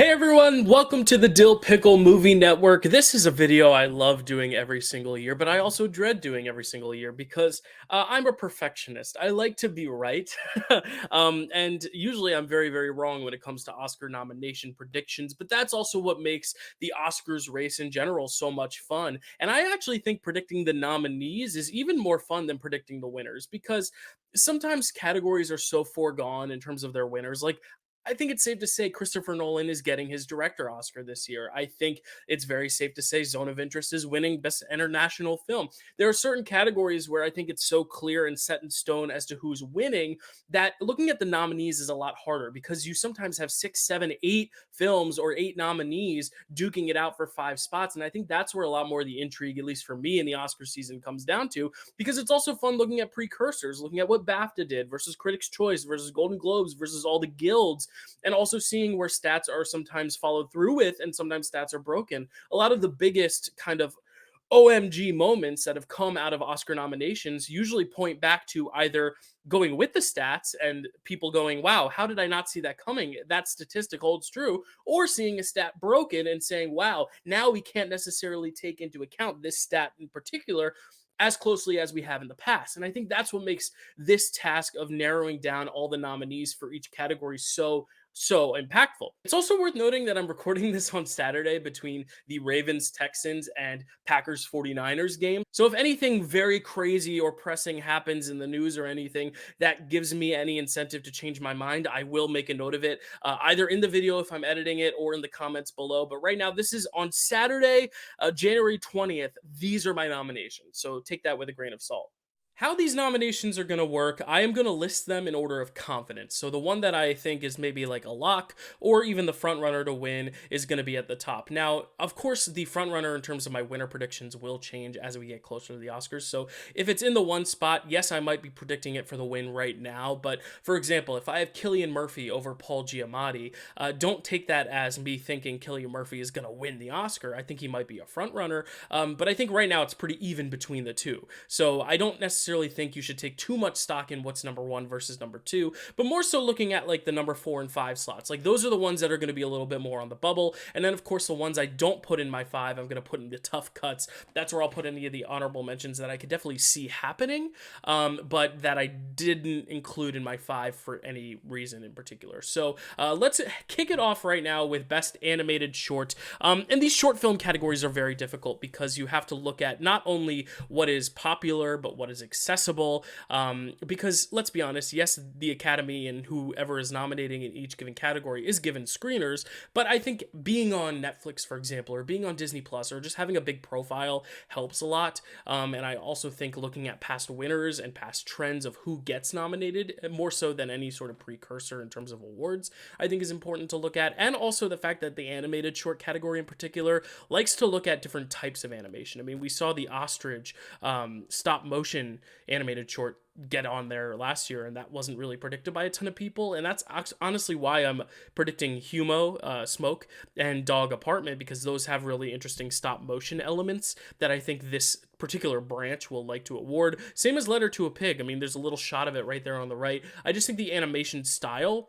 Hey everyone, welcome to the Dill Pickle Movie Network. This is a video I love doing every single year, but I also dread doing every single year because I'm a perfectionist. I like to be right. And usually I'm very, very wrong when it comes to Oscar nomination predictions, but that's also what makes the Oscars race in general so much fun. And I actually think predicting the nominees is even more fun than predicting the winners because sometimes categories are so foregone in terms of their winners. Like, I think it's safe to say Christopher Nolan is getting his director Oscar this year. I think it's very safe to say Zone of Interest is winning Best International Film. There are certain categories where I think it's so clear and set in stone as to who's winning that looking at the nominees is a lot harder because you sometimes have six, seven, eight films or eight nominees duking it out for five spots. And I think that's where a lot more of the intrigue, at least for me in the Oscar season, comes down to because it's also fun looking at precursors, looking at what BAFTA did versus Critics' Choice versus Golden Globes versus all the guilds, and also seeing where stats are sometimes followed through with and sometimes stats are broken. A lot of the biggest kind of OMG moments that have come out of Oscar nominations usually point back to either going with the stats and people going, wow, how did I not see that coming? That statistic holds true, or seeing a stat broken and saying, wow, now we can't necessarily take into account this stat in particular as closely as we have in the past. And I think that's what makes this task of narrowing down all the nominees for each category so impactful. It's also worth noting that I'm recording this on Saturday between the Ravens Texans and Packers 49ers game. So if anything very crazy or pressing happens in the news or anything that gives me any incentive to change my mind, I will make a note of it, either in the video if I'm editing it or in the comments below. But right now, this is on Saturday, January 20th. These are my nominations. So take that with a grain of salt. How these nominations are going to work, I am going to list them in order of confidence. So the one that I think is maybe like a lock or even the front runner to win is going to be at the top. Now, of course, the front runner in terms of my winner predictions will change as we get closer to the Oscars. So if it's in the one spot, yes, I might be predicting it for the win right now. But for example, if I have Cillian Murphy over Paul Giamatti, don't take that as me thinking Cillian Murphy is going to win the Oscar. I think he might be a front runner, but I think right now it's pretty even between the two. So I don't necessarily think you should take too much stock in what's number one versus number two, but more so looking at like the number 4 and 5 slots. Like those are the ones that are going to be a little bit more on the bubble. And then of course the ones I don't put in my 5, I'm going to put in the tough cuts. That's where I'll put any of the honorable mentions that I could definitely see happening, but that I didn't include in my 5 for any reason in particular. So let's kick it off right now with best animated short. And these short film categories are very difficult because you have to look at not only what is popular, but what is accessible, because let's be honest, yes, the Academy and whoever is nominating in each given category is given screeners, but I think being on Netflix, for example, or being on Disney Plus, or just having a big profile helps a lot. And I also think looking at past winners and past trends of who gets nominated, more so than any sort of precursor in terms of awards, I think is important to look at. And also the fact that the animated short category in particular likes to look at different types of animation. I mean, we saw the ostrich stop motion animated short get on there last year, and that wasn't really predicted by a ton of people. And that's honestly why I'm predicting Humo, Smoke, and Dog Apartment, because those have really interesting stop motion elements that I think this particular branch will like to award. Same as Letter to a Pig. I mean, there's a little shot of it right there on the right. I just think the animation style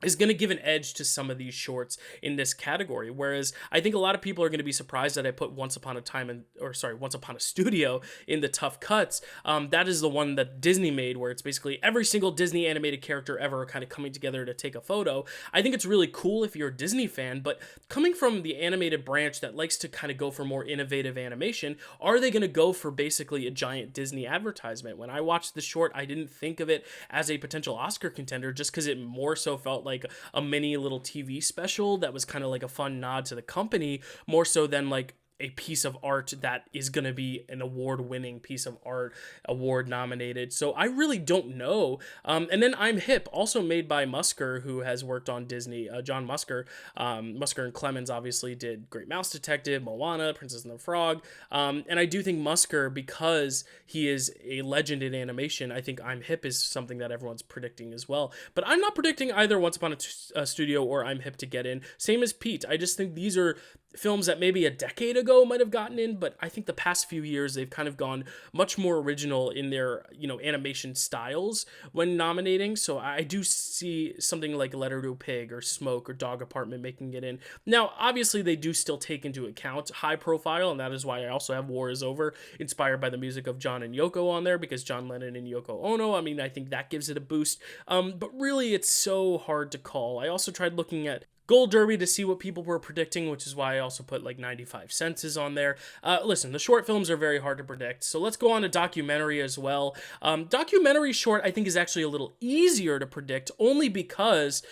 is going to give an edge to some of these shorts in this category. Whereas I think a lot of people are going to be surprised that I put Once Upon a Studio in the tough cuts. That is the one that Disney made, where it's basically every single Disney animated character ever kind of coming together to take a photo. I think it's really cool if you're a Disney fan, but coming from the animated branch that likes to kind of go for more innovative animation, are they going to go for basically a giant Disney advertisement? When I watched the short, I didn't think of it as a potential Oscar contender just because it more so felt like a mini little TV special that was kind of like a fun nod to the company, more so than like a piece of art that is going to be an award-winning piece of art, award nominated. So I really don't know. And then I'm Hip, also made by Musker, who has worked on Disney. John Musker. Musker and Clemens obviously did Great Mouse Detective, Moana, Princess and the Frog. And I do think Musker, because he is a legend in animation, I think I'm Hip is something that everyone's predicting as well. But I'm not predicting either Once Upon a Studio or I'm Hip to get in. Same as Pete. I just think these are films that maybe a decade ago might have gotten in, but I think the past few years they've kind of gone much more original in their, animation styles when nominating. So I do see something like Letter to a Pig or Smoke or Dog Apartment making it in. Now, obviously they do still take into account high profile, and that is why I also have War is Over, inspired by the music of John and Yoko on there, because John Lennon and Yoko Ono, I mean, I think that gives it a boost. But really it's so hard to call. I also tried looking at Gold Derby to see what people were predicting, which is why I also put like 95 Senses on there. Listen, the short films are very hard to predict, so let's go on to documentary as well. Documentary short, I think, is actually a little easier to predict, only because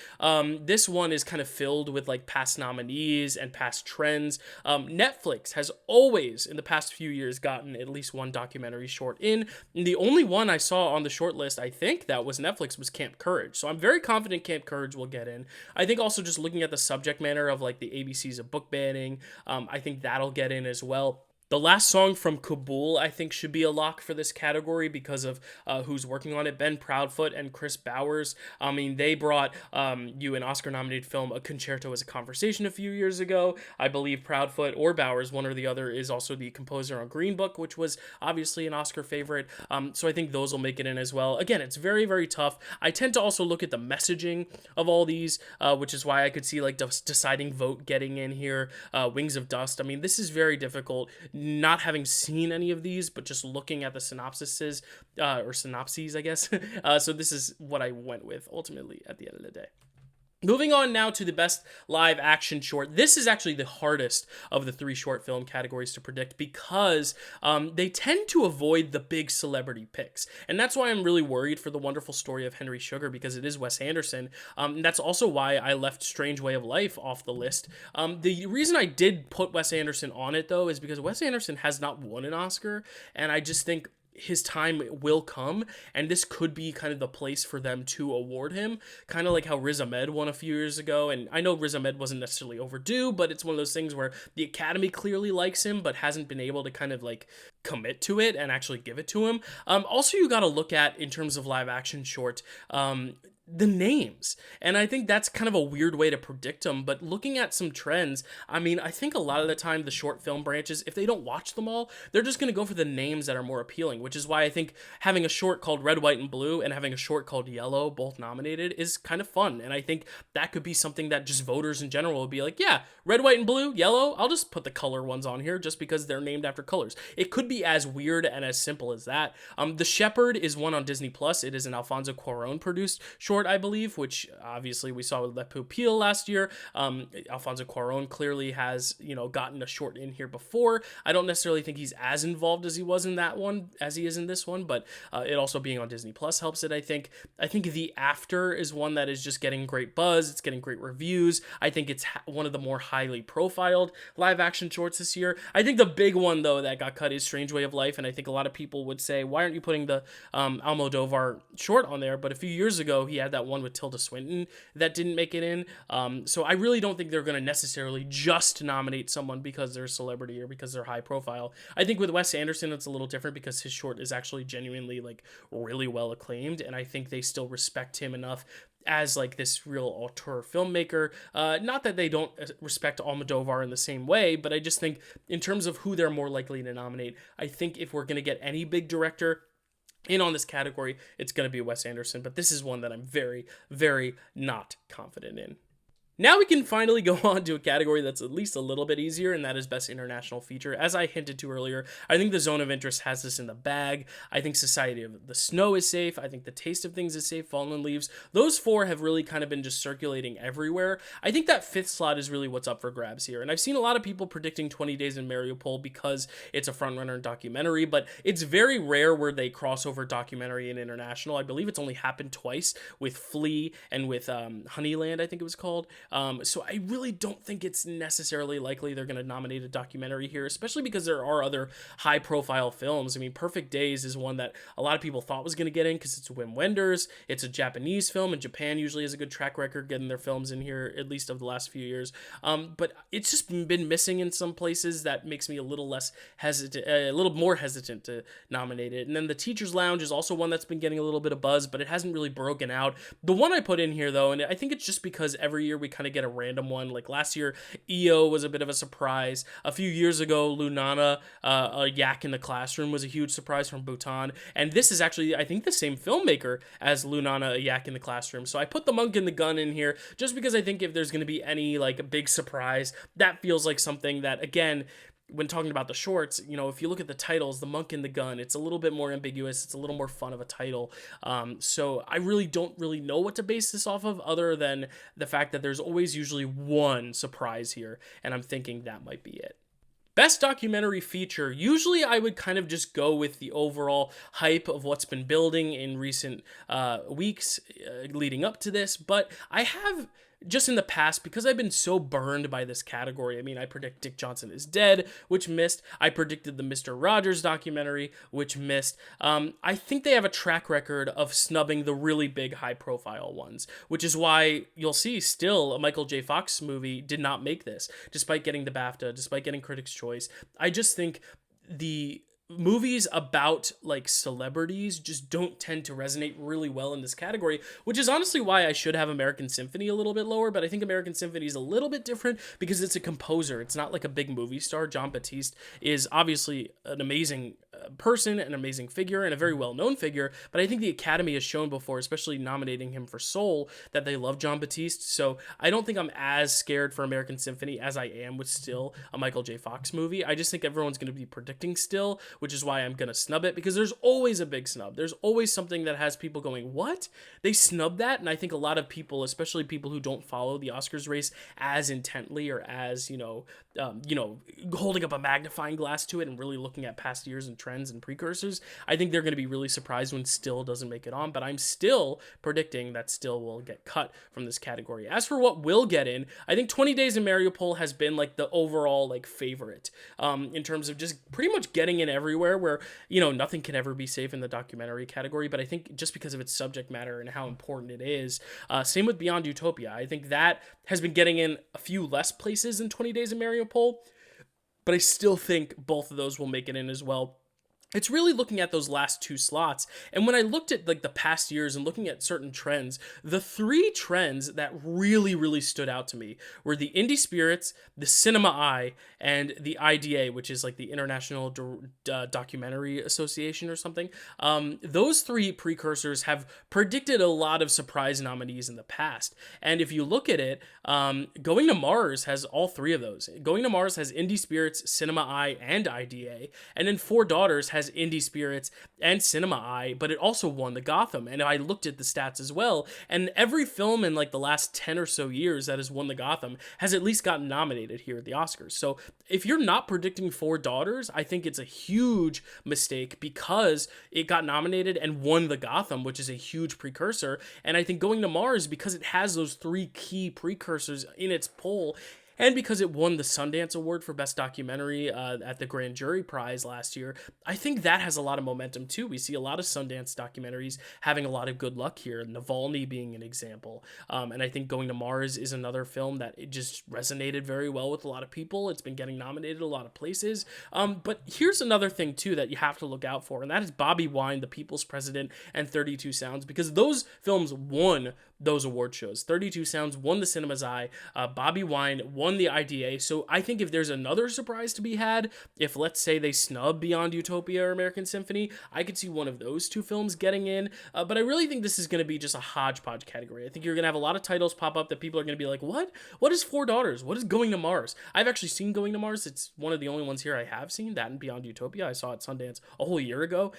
this one is kind of filled with like past nominees and past trends. Netflix has always, in the past few years, gotten at least one documentary short in. And the only one I saw on the short list, I think, that was Netflix was Camp Courage. So I'm very confident Camp Courage will get in. I think also just looking at the subject matter of like the ABCs of book banning, I think that'll get in as well. The last song from Kabul, I think, should be a lock for this category because of who's working on it. Ben Proudfoot and Chris Bowers. I mean, they brought you an Oscar-nominated film, A Concerto as a Conversation, a few years ago. I believe Proudfoot or Bowers, one or the other, is also the composer on Green Book, which was obviously an Oscar favorite. So I think those will make it in as well. Again, it's very, very tough. I tend to also look at the messaging of all these, which is why I could see like Deciding Vote getting in here, Wings of Dust. I mean, this is very difficult, not having seen any of these, but just looking at the synopses, I guess. So this is what I went with ultimately at the end of the day. Moving on now to the best live action short. This is actually the hardest of the three short film categories to predict because they tend to avoid the big celebrity picks. And that's why I'm really worried for The Wonderful Story of Henry Sugar, because it is Wes Anderson. And that's also why I left Strange Way of Life off the list. The reason I did put Wes Anderson on it, though, is because Wes Anderson has not won an Oscar. And I just think his time will come, and this could be kind of the place for them to award him, kind of like how Riz Ahmed won a few years ago. And I know Riz Ahmed wasn't necessarily overdue, but it's one of those things where the Academy clearly likes him but hasn't been able to kind of like commit to it and actually give it to him. Also, you got to look at, in terms of live action short, the names. And I think that's kind of a weird way to predict them, but looking at some trends, I mean, I think a lot of the time the short film branches, if they don't watch them all, they're just going to go for the names that are more appealing, which is why I think having a short called Red, White, and Blue and having a short called Yellow, both nominated, is kind of fun. And I think that could be something that just voters in general will be like, yeah, Red, White, and Blue, Yellow, I'll just put the color ones on here just because they're named after colors. It could be as weird and as simple as that. The Shepherd is one on Disney Plus. It is an Alfonso Cuarón produced short, I believe, which obviously we saw with Le Pupille last year. Alfonso Cuarón clearly has, gotten a short in here before. I don't necessarily think he's as involved as he was in that one as he is in this one, but it also being on Disney Plus helps it, I think. I think The After is one that is just getting great buzz. It's getting great reviews. I think it's one of the more highly profiled live action shorts this year. I think the big one, though, that got cut is Strange Way of Life, and I think a lot of people would say, why aren't you putting the Almodovar short on there? But a few years ago, he had that one with Tilda Swinton that didn't make it in. So I really don't think they're going to necessarily just nominate someone because they're a celebrity or because they're high profile. I think with Wes Anderson, it's a little different because his short is actually genuinely like really well acclaimed, and I think they still respect him enough as like this real auteur filmmaker. Not that they don't respect Almodovar in the same way, but I just think in terms of who they're more likely to nominate, I think if we're going to get any big director in on this category, it's going to be Wes Anderson, but this is one that I'm very, very not confident in. Now we can finally go on to a category that's at least a little bit easier, and that is Best International Feature. As I hinted to earlier, I think The Zone of Interest has this in the bag. I think Society of the Snow is safe. I think The Taste of Things is safe. Fallen Leaves. Those four have really kind of been just circulating everywhere. I think that fifth slot is really what's up for grabs here, and I've seen a lot of people predicting 20 Days in Mariupol because it's a frontrunner in documentary, but it's very rare where they cross over documentary and international. I believe it's only happened twice with Flea and with Honeyland, I think it was called. So I really don't think it's necessarily likely they're going to nominate a documentary here, especially because there are other high-profile films. I mean, Perfect Days is one that a lot of people thought was going to get in because it's Wim Wenders. It's a Japanese film, and Japan usually has a good track record getting their films in here, at least of the last few years. But it's just been missing in some places that makes me a little less hesitant, a little more hesitant to nominate it. And then The Teacher's Lounge is also one that's been getting a little bit of buzz, but it hasn't really broken out. The one I put in here, though, and I think it's just because every year we kind kind of get a random one. Like last year, EO was a bit of a surprise. A few years ago, Lunana, a yak in the classroom, was a huge surprise from Bhutan. And this is actually, I think, the same filmmaker as Lunana, a yak in the classroom. So I put The Monk and the Gun in here just because I think if there's going to be any like a big surprise, that feels like something that, again, when talking about the shorts, if you look at the titles, The Monk and the Gun, it's a little bit more ambiguous. It's a little more fun of a title. So I really don't really know what to base this off of, other than the fact that there's always usually one surprise here, and I'm thinking that might be it. Best documentary feature. Usually I would kind of just go with the overall hype of what's been building in recent weeks leading up to this, but I have just in the past, because I've been so burned by this category. I mean, I predict Dick Johnson is Dead, which missed. I predicted the Mr. Rogers documentary, which missed. I think they have a track record of snubbing the really big, high-profile ones, which is why you'll see still a Michael J. Fox movie did not make this, despite getting the BAFTA, despite getting Critics' Choice. I just think the movies about like celebrities just don't tend to resonate really well in this category, which is honestly why I should have American Symphony a little bit lower. But I think American Symphony is a little bit different because it's a composer. It's not like a big movie star. Jon Batiste is obviously an amazing person, an amazing figure, and a very well-known figure, but I think the Academy has shown before, especially nominating him for Soul, that they love Jon Batiste. So I don't think I'm as scared for American Symphony as I am with still a Michael J. Fox movie. I just think everyone's going to be predicting Still, which is why I'm going to snub it, because there's always a big snub. There's always something that has people going, what? They snubbed that? And I think a lot of people, especially people who don't follow the Oscars race as intently or as, holding up a magnifying glass to it and really looking at past years and trends and precursors, I think they're going to be really surprised when Still doesn't make it on, but I'm still predicting that Still will get cut from this category. As for what will get in, I think 20 Days in Mariupol has been like the overall like favorite in terms of just pretty much getting in everywhere, where, nothing can ever be safe in the documentary category, but I think just because of its subject matter and how important it is, same with Beyond Utopia. I think that has been getting in a few less places than 20 Days in Mariupol, but I still think both of those will make it in as well. It's really looking at those last two slots. And when I looked at like the past years and looking at certain trends, the three trends that really, really stood out to me were the Indie Spirits, the Cinema Eye, and the IDA, which is like the International Documentary Association or something. Those three precursors have predicted a lot of surprise nominees in the past. And if you look at it, Going to Mars has all three of those. Going to Mars has Indie Spirits, Cinema Eye, and IDA. And then Four Daughters has Indie Spirits and Cinema Eye, but it also won the Gotham. And I looked at the stats as well, and every film in like the last 10 or so years that has won the Gotham has at least gotten nominated here at the Oscars. So if you're not predicting Four Daughters, I think it's a huge mistake because it got nominated and won the Gotham, which is a huge precursor. And I think Going to Mars, because it has those three key precursors in its poll, and because it won the Sundance Award for Best Documentary at the Grand Jury Prize last year, I think that has a lot of momentum too. We see a lot of Sundance documentaries having a lot of good luck here, Navalny being an example. And I think Going to Mars is another film that it just resonated very well with a lot of people. It's been getting nominated a lot of places. But here's another thing too that you have to look out for, and that is Bobby Wine, The People's President, and 32 Sounds, because those films won those award shows. 32 Sounds won the Cinema's Eye. Bobby Wine won the IDA. So I think if there's another surprise to be had, if let's say they snub Beyond Utopia or American Symphony, I could see one of those two films getting in. But I really think this is going to be just a hodgepodge category. I think you're going to have a lot of titles pop up that people are going to be like, what? What is Four Daughters? What is Going to Mars? I've actually seen Going to Mars. It's one of the only ones here I have seen, that and Beyond Utopia. I saw it at Sundance a whole year ago.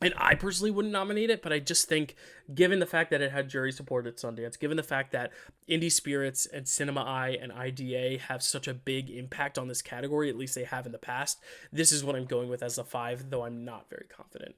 And I personally wouldn't nominate it, but I just think, given the fact that it had jury support at Sundance, given the fact that Indie Spirits and Cinema Eye and IDA have such a big impact on this category, at least they have in the past, this is what I'm going with as a 5, though I'm not very confident.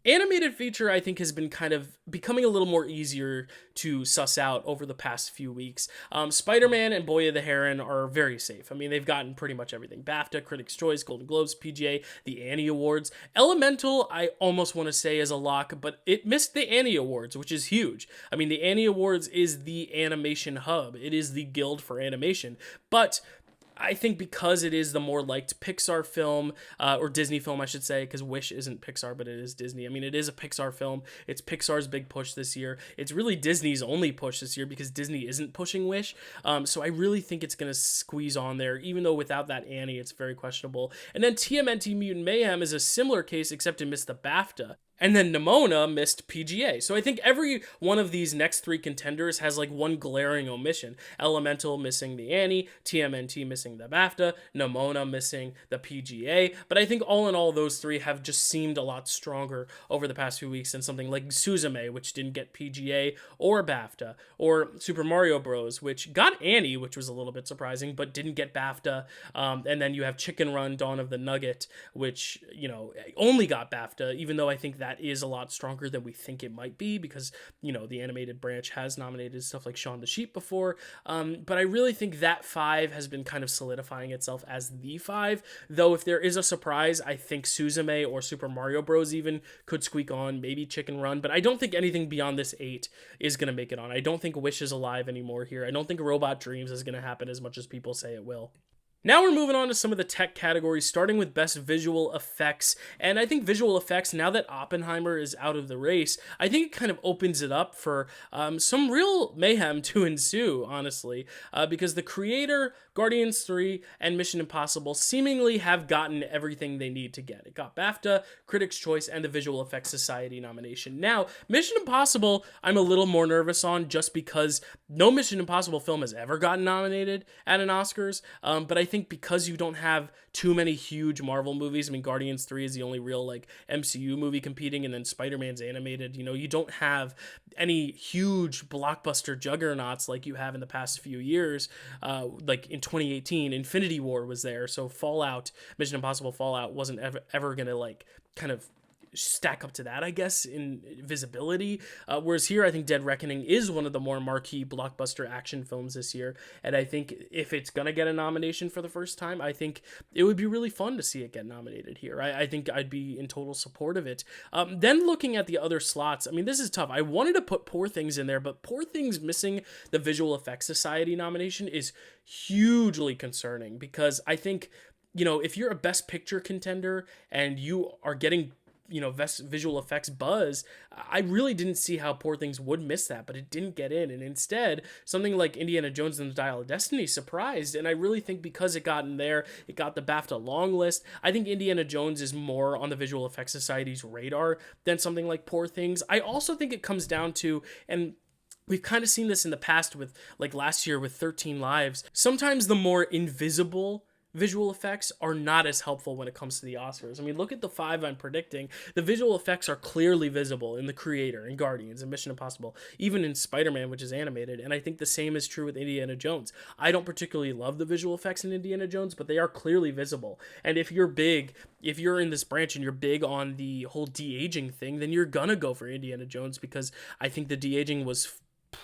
Animated feature, I think, has been kind of becoming a little more easier to suss out over the past few weeks. Spider-Man and Boy of the Heron are very safe. I mean, they've gotten pretty much everything. BAFTA, Critics' Choice, Golden Globes, PGA, the Annie Awards. Elemental, I almost want to say is a lock, but it missed the Annie Awards, which is huge. I mean, the Annie Awards is the animation hub. It is the guild for animation. But I think because it is the more liked Pixar film, or Disney film, I should say, because Wish isn't Pixar, but it is Disney. I mean, it is a Pixar film. It's Pixar's big push this year. It's really Disney's only push this year because Disney isn't pushing Wish. So I really think it's going to squeeze on there, even though without that Annie, it's very questionable. And then TMNT Mutant Mayhem is a similar case, except it missed the BAFTA. And then Nimona missed PGA. So I think every one of these next three contenders has like one glaring omission. Elemental missing the Annie, TMNT missing the BAFTA, Nimona missing the PGA. But I think all in all, those three have just seemed a lot stronger over the past few weeks than something like Suzume, which didn't get PGA or BAFTA, or Super Mario Bros., which got Annie, which was a little bit surprising, but didn't get BAFTA. And then you have Chicken Run, Dawn of the Nugget, which, only got BAFTA, even though I think that is a lot stronger than we think it might be because, the animated branch has nominated stuff like Shaun the Sheep before. But I really think that 5 has been kind of solidifying itself as the 5, though if there is a surprise, I think Suzume or Super Mario Bros. Even could squeak on, maybe Chicken Run, but I don't think anything beyond this 8 is going to make it on. I don't think Wish is alive anymore here. I don't think Robot Dreams is going to happen as much as people say it will. Now we're moving on to some of the tech categories, starting with Best Visual Effects. And I think visual effects, now that Oppenheimer is out of the race, I think it kind of opens it up for some real mayhem to ensue, honestly, because the creator, Guardians 3, and Mission Impossible seemingly have gotten everything they need to get. It got BAFTA, Critics' Choice, and the Visual Effects Society nomination. Now, Mission Impossible, I'm a little more nervous on just because no Mission Impossible film has ever gotten nominated at an Oscars, but I think because you don't have too many huge Marvel movies, I mean, Guardians 3 is the only real MCU movie competing, and then Spider-Man's animated, you don't have any huge blockbuster juggernauts like you have in the past few years. Like in 2018, Infinity War was there, so Mission Impossible Fallout wasn't ever gonna kind of stack up to that, I guess, in visibility. Whereas here, I think Dead Reckoning is one of the more marquee blockbuster action films this year. And I think if it's going to get a nomination for the first time, I think it would be really fun to see it get nominated here. I think I'd be in total support of it. Then looking at the other slots, I mean, this is tough. I wanted to put Poor Things in there, but Poor Things missing the Visual Effects Society nomination is hugely concerning because I think, if you're a Best Picture contender and you are getting visual effects buzz, I really didn't see how Poor Things would miss that, but it didn't get in. And instead, something like Indiana Jones and the Dial of Destiny surprised. And I really think because it got in there, it got the BAFTA long list. I think Indiana Jones is more on the Visual Effects Society's radar than something like Poor Things. I also think it comes down to, and we've kind of seen this in the past with last year with 13 Lives, sometimes the more invisible visual effects are not as helpful when it comes to the Oscars. I mean, look at the 5 I'm predicting. The visual effects are clearly visible in The Creator, in Guardians, in Mission Impossible, even in Spider-Man, which is animated, and I think the same is true with Indiana Jones. I don't particularly love the visual effects in Indiana Jones, but they are clearly visible. And if you're in this branch and you're big on the whole de-aging thing, then you're gonna go for Indiana Jones because I think the de-aging was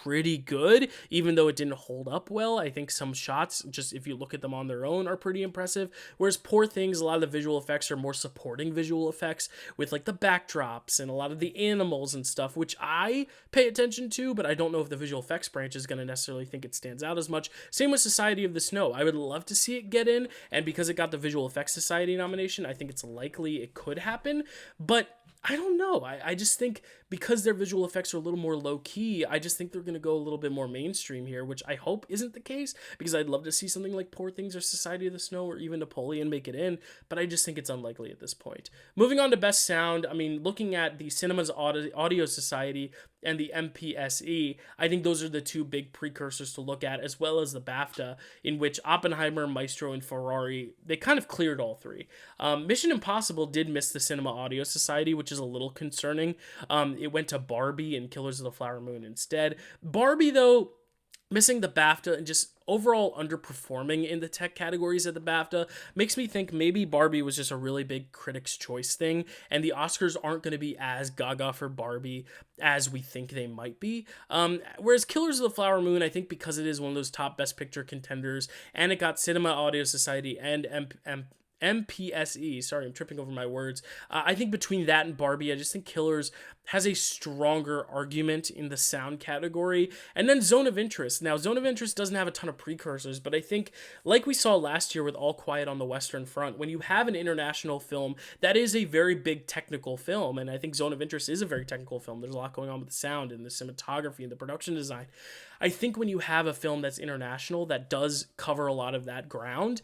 pretty good, even though it didn't hold up well. I think some shots, just if you look at them on their own, are pretty impressive. Whereas Poor Things, a lot of the visual effects are more supporting visual effects with the backdrops and a lot of the animals and stuff, which I pay attention to, but I don't know if the visual effects branch is going to necessarily think it stands out as much. Same with Society of the Snow. I would love to see it get in, and because it got the Visual Effects Society nomination, I think it's likely it could happen, but I don't know. I just think because their visual effects are a little more low-key, I just think they're going to go a little bit more mainstream here, which I hope isn't the case, because I'd love to see something like Poor Things or Society of the Snow or even Napoleon make it in, but I just think it's unlikely at this point. Moving on to Best Sound, I mean, looking at the Cinema's Audio Society and the MPSE, I think those are the two big precursors to look at, as well as the BAFTA, in which Oppenheimer, Maestro, and Ferrari, they kind of cleared all three. Mission Impossible did miss the Cinema Audio Society, which is a little concerning. It went to Barbie and Killers of the Flower Moon instead. Barbie, though, missing the BAFTA and just overall underperforming in the tech categories at the BAFTA makes me think maybe Barbie was just a really big Critics' Choice thing, and the Oscars aren't going to be as gaga for Barbie as we think they might be. Whereas Killers of the Flower Moon, I think because it is one of those top Best Picture contenders, and it got Cinema Audio Society and MPSE. Sorry, I'm tripping over my words. I think between that and Barbie, I just think Killers has a stronger argument in the sound category. And then Zone of Interest. Now, Zone of Interest doesn't have a ton of precursors, but I think, like we saw last year with All Quiet on the Western Front, when you have an international film, that is a very big technical film. And I think Zone of Interest is a very technical film. There's a lot going on with the sound and the cinematography and the production design. I think when you have a film that's international that does cover a lot of that ground,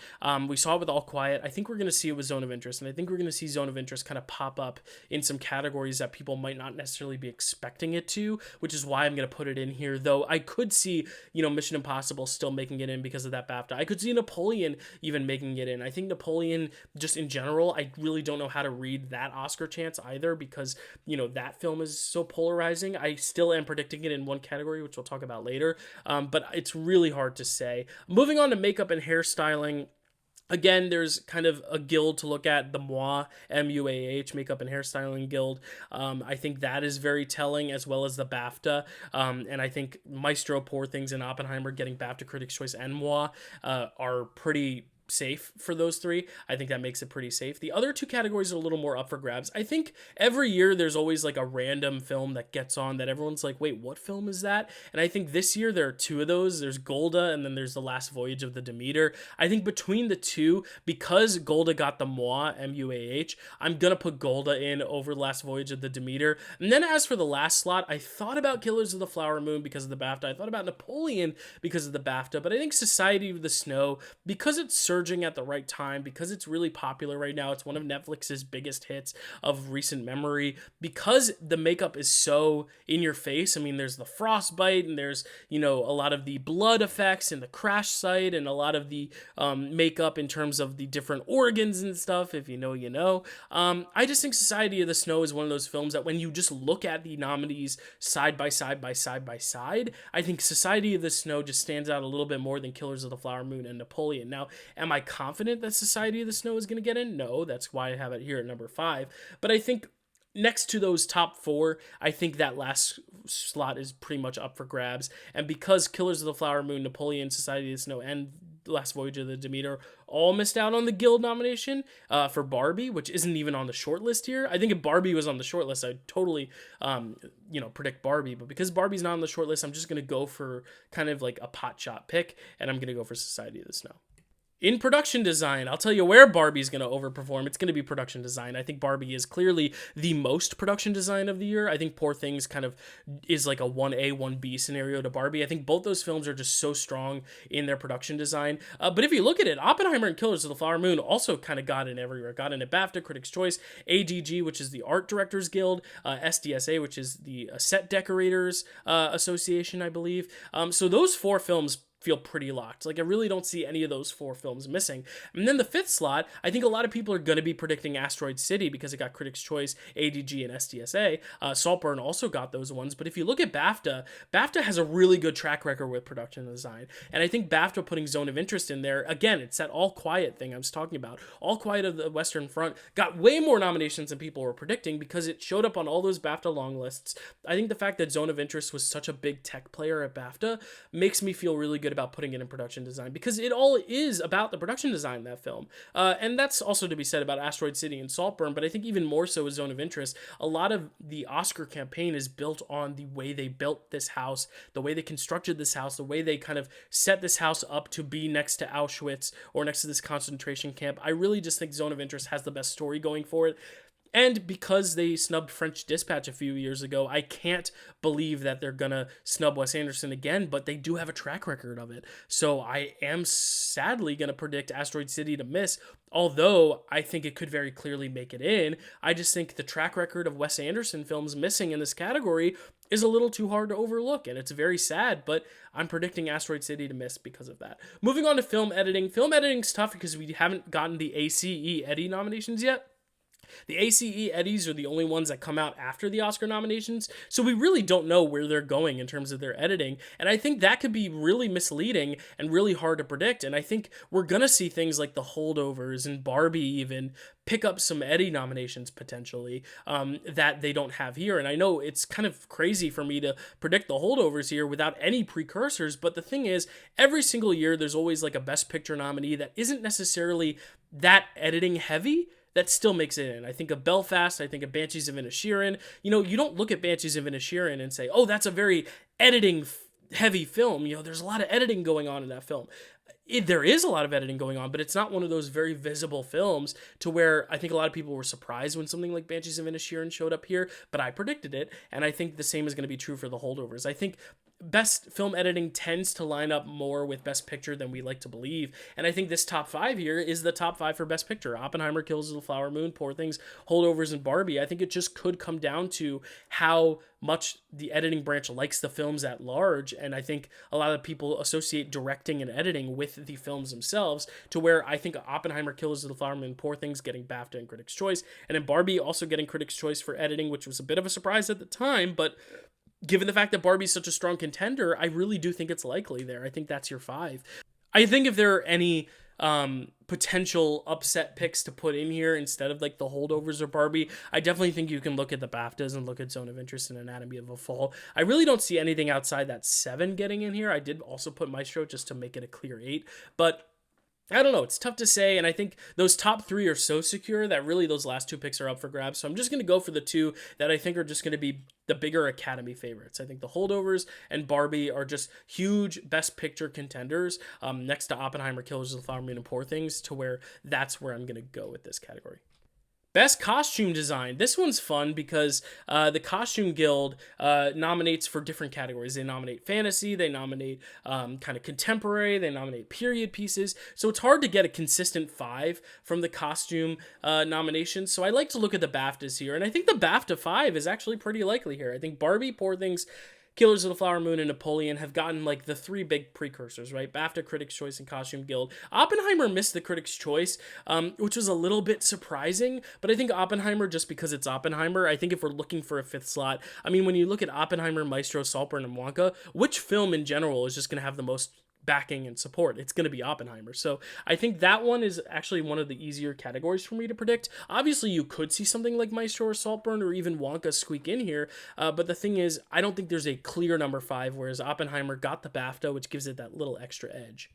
we saw it with All Quiet. I think we're going to see it with Zone of Interest, and I think we're going to see Zone of Interest kind of pop up in some categories that people might not necessarily be expecting it to, which is why I'm going to put it in here. Though I could see, Mission Impossible still making it in because of that BAFTA. I could see Napoleon even making it in. I think Napoleon, just in general, I really don't know how to read that Oscar chance either because, that film is so polarizing. I still am predicting it in one category, which we'll talk about later. But it's really hard to say. Moving on to makeup and hairstyling. Again, there's kind of a guild to look at, the MOA, MUAH, Makeup and Hairstyling Guild. I think that is very telling, as well as the BAFTA. And I think Maestro, Poor Things, and Oppenheimer getting BAFTA Critics' Choice and MOA are pretty safe for those three. I think that makes it pretty safe. The other two categories are a little more up for grabs. I think every year there's always like a random film that gets on that everyone's like, wait, what film is that? And I think this year there are two of those. There's Golda and then there's The Last Voyage of the Demeter. I think between the two, because Golda got the MOA, MUAH, I'm gonna put Golda in over Last Voyage of the Demeter. And then as for the last slot, I thought about Killers of the Flower Moon because of the BAFTA. I thought about Napoleon because of the BAFTA, but I think Society of the Snow, because it's surging at the right time, because it's really popular right now, it's one of Netflix's biggest hits of recent memory, because the makeup is so in your face. I mean, there's the frostbite and there's, a lot of the blood effects and the crash site and a lot of the makeup in terms of the different organs and stuff. If you know, you know. I just think Society of the Snow is one of those films that when you just look at the nominees side by side by side by side, I think Society of the Snow just stands out a little bit more than Killers of the Flower Moon and Napoleon. Now, am I confident that Society of the Snow is going to get in? No, that's why I have it here at number 5. But I think next to those top 4, I think that last slot is pretty much up for grabs. And because Killers of the Flower Moon, Napoleon, Society of the Snow, and Last Voyage of the Demeter all missed out on the Guild nomination for Barbie, which isn't even on the shortlist here. I think if Barbie was on the shortlist, I'd totally, predict Barbie. But because Barbie's not on the shortlist, I'm just going to go for kind of like a pot shot pick, and I'm going to go for Society of the Snow. In production design, I'll tell you where Barbie's going to overperform. It's going to be production design. I think Barbie is clearly the most production design of the year. I think Poor Things kind of is like a 1A, 1B scenario to Barbie. I think both those films are just so strong in their production design. But if you look at it, Oppenheimer and Killers of the Flower Moon also kind of got in everywhere. Got in at BAFTA, Critics' Choice, ADG, which is the Art Directors Guild, SDSA, which is the Set Decorators Association, I believe. So those 4 films feel pretty locked. Like, I really don't see any of those 4 films missing. And then the 5th slot, I think a lot of people are going to be predicting Asteroid City because it got Critics' Choice, ADG, and SDSA. Saltburn also got those ones. But if you look at BAFTA, BAFTA has a really good track record with production design. And I think BAFTA putting Zone of Interest in there, again, it's that All Quiet thing I was talking about. All Quiet of the Western Front got way more nominations than people were predicting because it showed up on all those BAFTA long lists. I think the fact that Zone of Interest was such a big tech player at BAFTA makes me feel really good about putting it in production design because it all is about the production design of that film. And that's also to be said about Asteroid City and Saltburn, but I think even more so with Zone of Interest, a lot of the Oscar campaign is built on the way they built this house, the way they constructed this house, the way they kind of set this house up to be next to Auschwitz or next to this concentration camp. I really just think Zone of Interest has the best story going for it. And because they snubbed French Dispatch a few years ago, I can't believe that they're going to snub Wes Anderson again, but they do have a track record of it. So I am sadly going to predict Asteroid City to miss, although I think it could very clearly make it in. I just think the track record of Wes Anderson films missing in this category is a little too hard to overlook, and it's very sad, but I'm predicting Asteroid City to miss because of that. Moving on to film editing. Film editing's tough because we haven't gotten the ACE Eddie nominations yet. The ACE Eddies are the only ones that come out after the Oscar nominations, so we really don't know where they're going in terms of their editing, and I think that could be really misleading and really hard to predict, and I think we're gonna see things like The Holdovers and Barbie even pick up some Eddie nominations potentially that they don't have here, and I know it's kind of crazy for me to predict The Holdovers here without any precursors, but the thing is, every single year there's always like a Best Picture nominee that isn't necessarily that editing heavy, that still makes it in. I think of Belfast. I think of Banshees of Inisherin. You know, you don't look at Banshees of Inisherin and say, oh, that's a very editing heavy film. You know, there's a lot of editing going on in that film. There is a lot of editing going on, but it's not one of those very visible films to where I think a lot of people were surprised when something like Banshees of Inisherin showed up here, but I predicted it, and I think the same is going to be true for The Holdovers. I think best film editing tends to line up more with Best Picture than we like to believe, and I think this top 5 here is the top 5 for Best Picture. Oppenheimer, Killers of the Flower Moon, Poor Things, Holdovers, and Barbie. I think it just could come down to how much the editing branch likes the films at large, and I think a lot of people associate directing and editing with the films themselves, to where I think Oppenheimer, Killers of the Flower Moon, Poor Things getting BAFTA and Critics' Choice, and then Barbie also getting Critics' Choice for editing, which was a bit of a surprise at the time, but given the fact that Barbie's such a strong contender, I really do think it's likely there. I think that's your 5. I think if there are any potential upset picks to put in here instead of like The Holdovers or Barbie, I definitely think you can look at the BAFTAs and look at Zone of Interest and Anatomy of a Fall. I really don't see anything outside that 7 getting in here. I did also put Maestro just to make it a clear 8, but I don't know. It's tough to say, and I think those top 3 are so secure that really those last 2 picks are up for grabs. So I'm just going to go for the 2 that I think are just going to be the bigger Academy favorites. I think The Holdovers and Barbie are just huge Best Picture contenders next to Oppenheimer, Killers of the Flower Moon, and Poor Things, to where that's where I'm going to go with this category. Best Costume Design. This one's fun because the Costume Guild nominates for different categories. They nominate fantasy, they nominate kind of contemporary, they nominate period pieces. So it's hard to get a consistent 5 from the costume nominations. So I like to look at the BAFTAs here, and I think the BAFTA 5 is actually pretty likely here. I think Barbie, Poor Things, Killers of the Flower Moon, and Napoleon have gotten like the 3 big precursors, right? BAFTA, Critics' Choice, and Costume Guild. Oppenheimer missed the Critics' Choice, which was a little bit surprising, but I think Oppenheimer, just because it's Oppenheimer, I think if we're looking for a 5th slot, I mean, when you look at Oppenheimer, Maestro, Saltburn, and Wonka, which film in general is just going to have the most backing and support? It's going to be Oppenheimer. So I think that one is actually one of the easier categories for me to predict. Obviously, you could see something like Maestro or Saltburn or even Wonka squeak in here, but the thing is, I don't think there's a clear number 5, whereas Oppenheimer got the BAFTA, which gives it that little extra edge.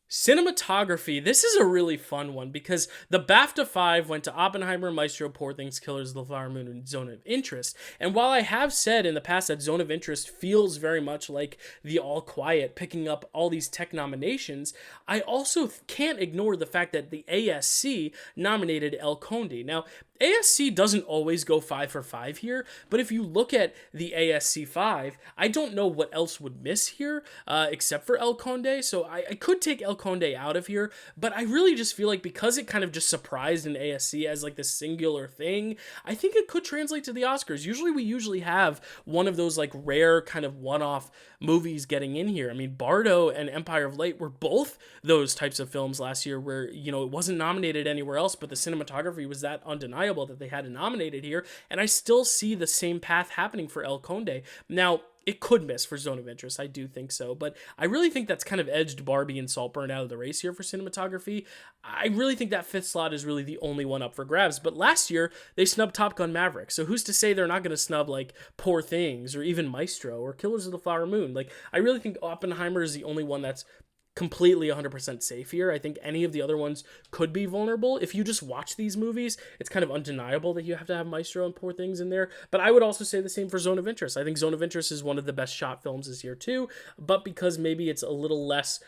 Cinematography. This is a really fun one because the BAFTA 5 went to Oppenheimer, Maestro, Poor Things, Killers of the Flower Moon, and Zone of Interest. And while I have said in the past that Zone of Interest feels very much like The All Quiet, picking up all these tech nominations, I also can't ignore the fact that the ASC nominated El Conde. Now, ASC doesn't always go 5 for 5 here, but if you look at the ASC 5, I don't know what else would miss here except for El Conde, so I could take El Conde out of here, but I really just feel like because it kind of just surprised in ASC as like this singular thing, I think it could translate to the Oscars. We usually have one of those like rare kind of one-off movies getting in here. I mean, Bardo and Empire of Light were both those types of films last year where, you know, it wasn't nominated anywhere else, but the cinematography was that undeniable that they had it nominated here, and I still see the same path happening for El Conde. Now, it could miss for Zone of Interest, I do think so, but I really think that's kind of edged Barbie and Saltburn out of the race here for cinematography. I really think that 5th slot is really the only one up for grabs, but last year, they snubbed Top Gun Maverick, so who's to say they're not going to snub, like, Poor Things, or even Maestro, or Killers of the Flower Moon? Like, I really think Oppenheimer is the only one that's completely 100% safe here. I think any of the other ones could be vulnerable. If you just watch these movies, it's kind of undeniable that you have to have Maestro and Poor Things in there. But I would also say the same for Zone of Interest. I think Zone of Interest is one of the best shot films this year too, but because maybe it's a little less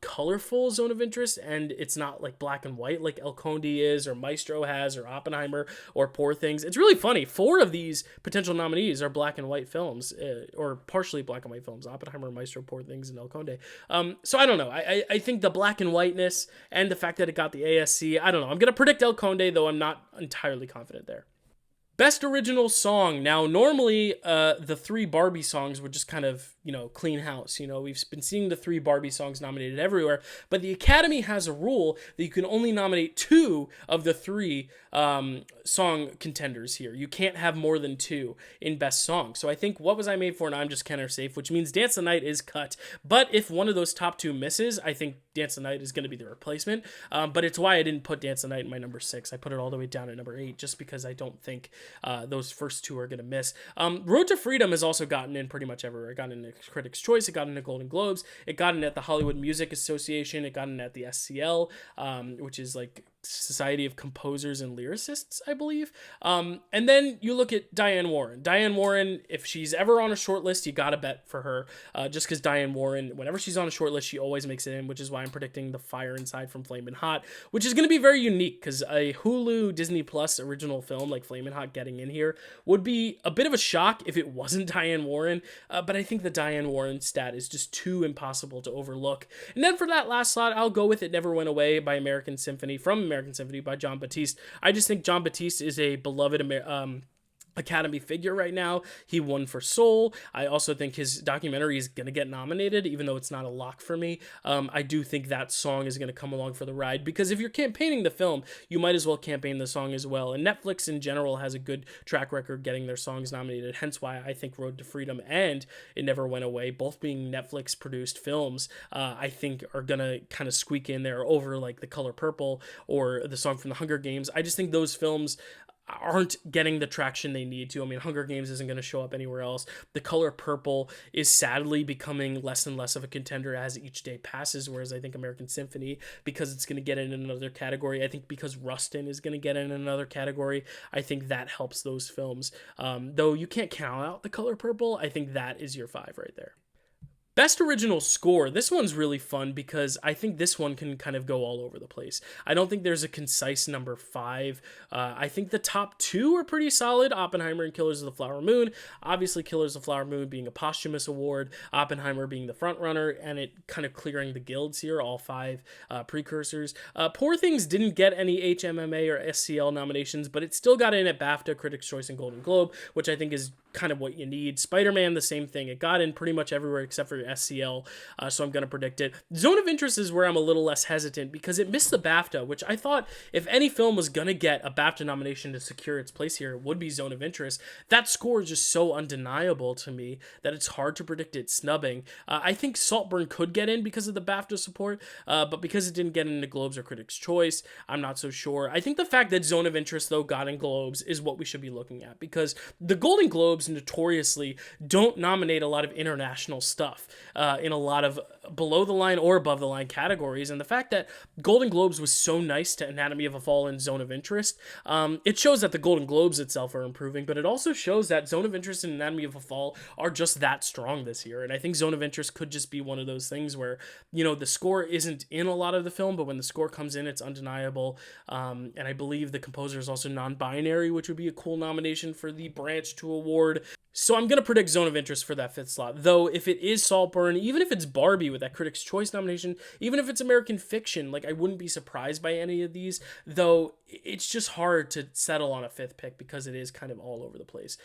colorful Zone of Interest and it's not like black and white like El Conde is or Maestro has or Oppenheimer or Poor Things. It's really funny. 4 of these potential nominees are black and white films or partially black and white films: Oppenheimer, Maestro, Poor Things, and El Conde. So I don't know. I think the black and whiteness and the fact that it got the ASC, I don't know. I'm going to predict El Conde, though I'm not entirely confident there. Best original song. Now, normally, the three Barbie songs would just kind of, clean house. We've been seeing the three Barbie songs nominated everywhere, but the Academy has a rule that you can only nominate two of the three song contenders here. You can't have more than two in best song. So I think What Was I Made For and I'm Just Ken are safe, which means Dance the Night is cut. But if one of those top two misses, I think Dance the Night is going to be the replacement. But it's why I didn't put Dance the Night in my number 6. I put it all the way down at number 8 just because I don't think those first two are going to miss. Road to Freedom has also gotten in pretty much everywhere. It got in Critics' Choice, it got in the Golden Globes, it got in at the Hollywood Music Association, it got in at the SCL, which is like Society of Composers and Lyricists, I believe. And then you look at Diane Warren. Diane Warren, if she's ever on a short list, you gotta bet for her. Just because Diane Warren, whenever she's on a short list, she always makes it in, which is why I'm predicting The Fire Inside from Flamin' Hot, which is going to be very unique because a Hulu Disney Plus original film like Flamin' Hot getting in here would be a bit of a shock if it wasn't Diane Warren. But I think the Diane Warren stat is just too impossible to overlook. And then for that last slot, I'll go with It Never Went Away by American Symphony by Jon Batiste. I just think Jon Batiste is a beloved Academy figure right now. He won for Soul. I also think his documentary is going to get nominated, even though it's not a lock for me. I do think that song is going to come along for the ride, because if you're campaigning the film, you might as well campaign the song as well. And Netflix in general has a good track record getting their songs nominated, hence why I think Road to Freedom and It Never Went Away, both being Netflix produced films, I think are going to kind of squeak in there over like The Color Purple or the song from The Hunger Games. I just think those films aren't getting the traction they need to. I mean, Hunger Games isn't going to show up anywhere else. The Color Purple is sadly becoming less and less of a contender as each day passes, whereas I think American Symphony, because it's going to get in another category, I think because Rustin is going to get in another category, I think that helps those films. Though you can't count out The Color Purple, I think that is your 5 right there. Best original score. This one's really fun because I think this one can kind of go all over the place. I don't think there's a concise number 5. I think the top 2 are pretty solid. Oppenheimer and Killers of the Flower Moon. Obviously, Killers of the Flower Moon being a posthumous award, Oppenheimer being the front runner, and it kind of clearing the guilds here, all 5 precursors. Poor Things didn't get any HMMA or SCL nominations, but it still got in at BAFTA, Critics' Choice, and Golden Globe, which I think is kind of what you need. Spider-Man, the same thing. It got in pretty much everywhere except for SCL, so I'm going to predict it. Zone of Interest is where I'm a little less hesitant because it missed the BAFTA, which I thought if any film was going to get a BAFTA nomination to secure its place here, it would be Zone of Interest. That score is just so undeniable to me that it's hard to predict it snubbing. I think Saltburn could get in because of the BAFTA support, but because it didn't get into Globes or Critics' Choice, I'm not so sure. I think the fact that Zone of Interest, though, got in Globes is what we should be looking at, because the Golden Globes notoriously don't nominate a lot of international stuff in a lot of below the line or above the line categories. And the fact that Golden Globes was so nice to Anatomy of a Fall and Zone of Interest, it shows that the Golden Globes itself are improving, but it also shows that Zone of Interest and Anatomy of a Fall are just that strong this year. And I think Zone of Interest could just be one of those things where, the score isn't in a lot of the film, but when the score comes in, it's undeniable. And I believe the composer is also non-binary, which would be a cool nomination for the Branch 2 award. So I'm going to predict Zone of Interest for that 5th slot. Though if it is Saltburn, even if it's Barbie with that Critics' Choice nomination, even if it's American Fiction, I wouldn't be surprised by any of these. Though it's just hard to settle on a 5th pick because it is kind of all over the place.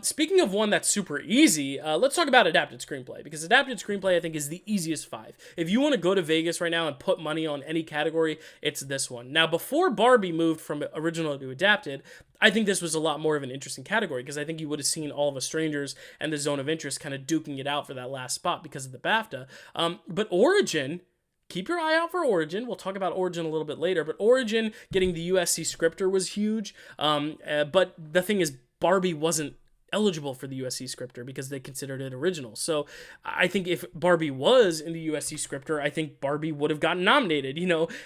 Speaking of one that's super easy, let's talk about Adapted Screenplay, because Adapted Screenplay I think is the easiest 5. If you want to go to Vegas right now and put money on any category, it's this one. Now, before Barbie moved from original to adapted, I think this was a lot more of an interesting category, because I think you would have seen All of Us Strangers and the Zone of Interest kind of duking it out for that last spot because of the BAFTA. But Origin, keep your eye out for Origin. We'll talk about Origin a little bit later, but Origin getting the USC scripter was huge. But the thing is, Barbie wasn't eligible for the USC scripter because they considered it original. So I think if Barbie was in the USC scripter, I think Barbie would have gotten nominated,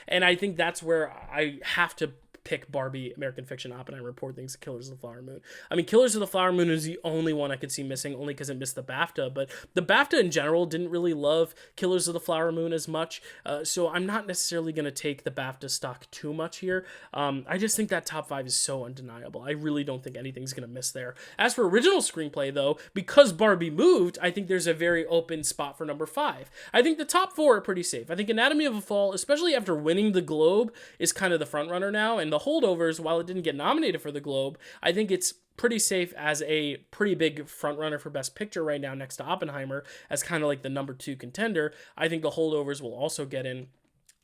and I think that's where I have to pick Barbie, American Fiction, Oppenheimer, Poor Things, Killers of the Flower Moon. I mean, Killers of the Flower Moon is the only one I could see missing, only because it missed the BAFTA, but the BAFTA in general didn't really love Killers of the Flower Moon as much, so I'm not necessarily going to take the BAFTA stock too much here. I just think that top 5 is so undeniable. I really don't think anything's going to miss there. As for original screenplay, though, because Barbie moved, I think there's a very open spot for number 5. I think the top 4 are pretty safe. I think Anatomy of a Fall, especially after winning the Globe, is kind of the front runner now, and the Holdovers, while it didn't get nominated for the Globe, I think it's pretty safe as a pretty big front runner for Best Picture right now next to Oppenheimer as kind of like the number 2 contender. I think The Holdovers will also get in.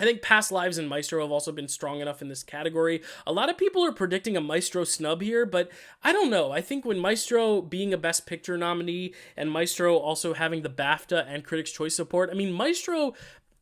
I think Past Lives and Maestro have also been strong enough in this category. A lot of people are predicting a Maestro snub here, but I don't know. I think when Maestro being a Best Picture nominee and Maestro also having the BAFTA and Critics' Choice support, I mean, Maestro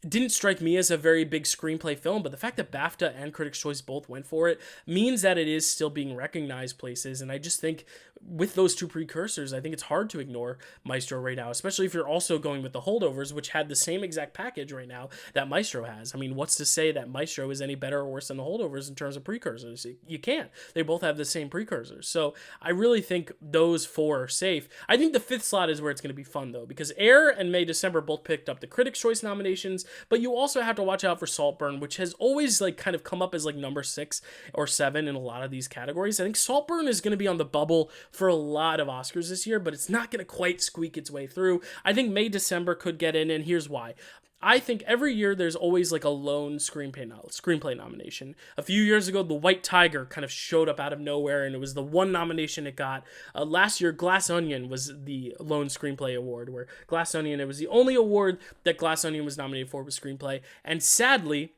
didn't strike me as a very big screenplay film, but the fact that BAFTA and Critics' Choice both went for it means that it is still being recognized places, and I just think with those two precursors, I think it's hard to ignore Maestro right now, especially if you're also going with The Holdovers, which had the same exact package right now that Maestro has. I mean, what's to say that Maestro is any better or worse than The Holdovers in terms of precursors? You can't. They both have the same precursors. So I really think those four are safe. I think the fifth slot is where it's going to be fun, though, because Air and May December both picked up the Critics' Choice nominations, but you also have to watch out for Saltburn, which has always like kind of come up as like number 6 or 7 in a lot of these categories. I think Saltburn is going to be on the bubble for a lot of Oscars this year, but it's not going to quite squeak its way through. I think May December could get in, and here's why. I think every year there's always like a lone screenplay nomination. A few years ago, The White Tiger kind of showed up out of nowhere, and it was the one nomination it got. Last year, Glass Onion was the lone screenplay award, where Glass Onion, it was the only award that Glass Onion was nominated for was screenplay. And sadly,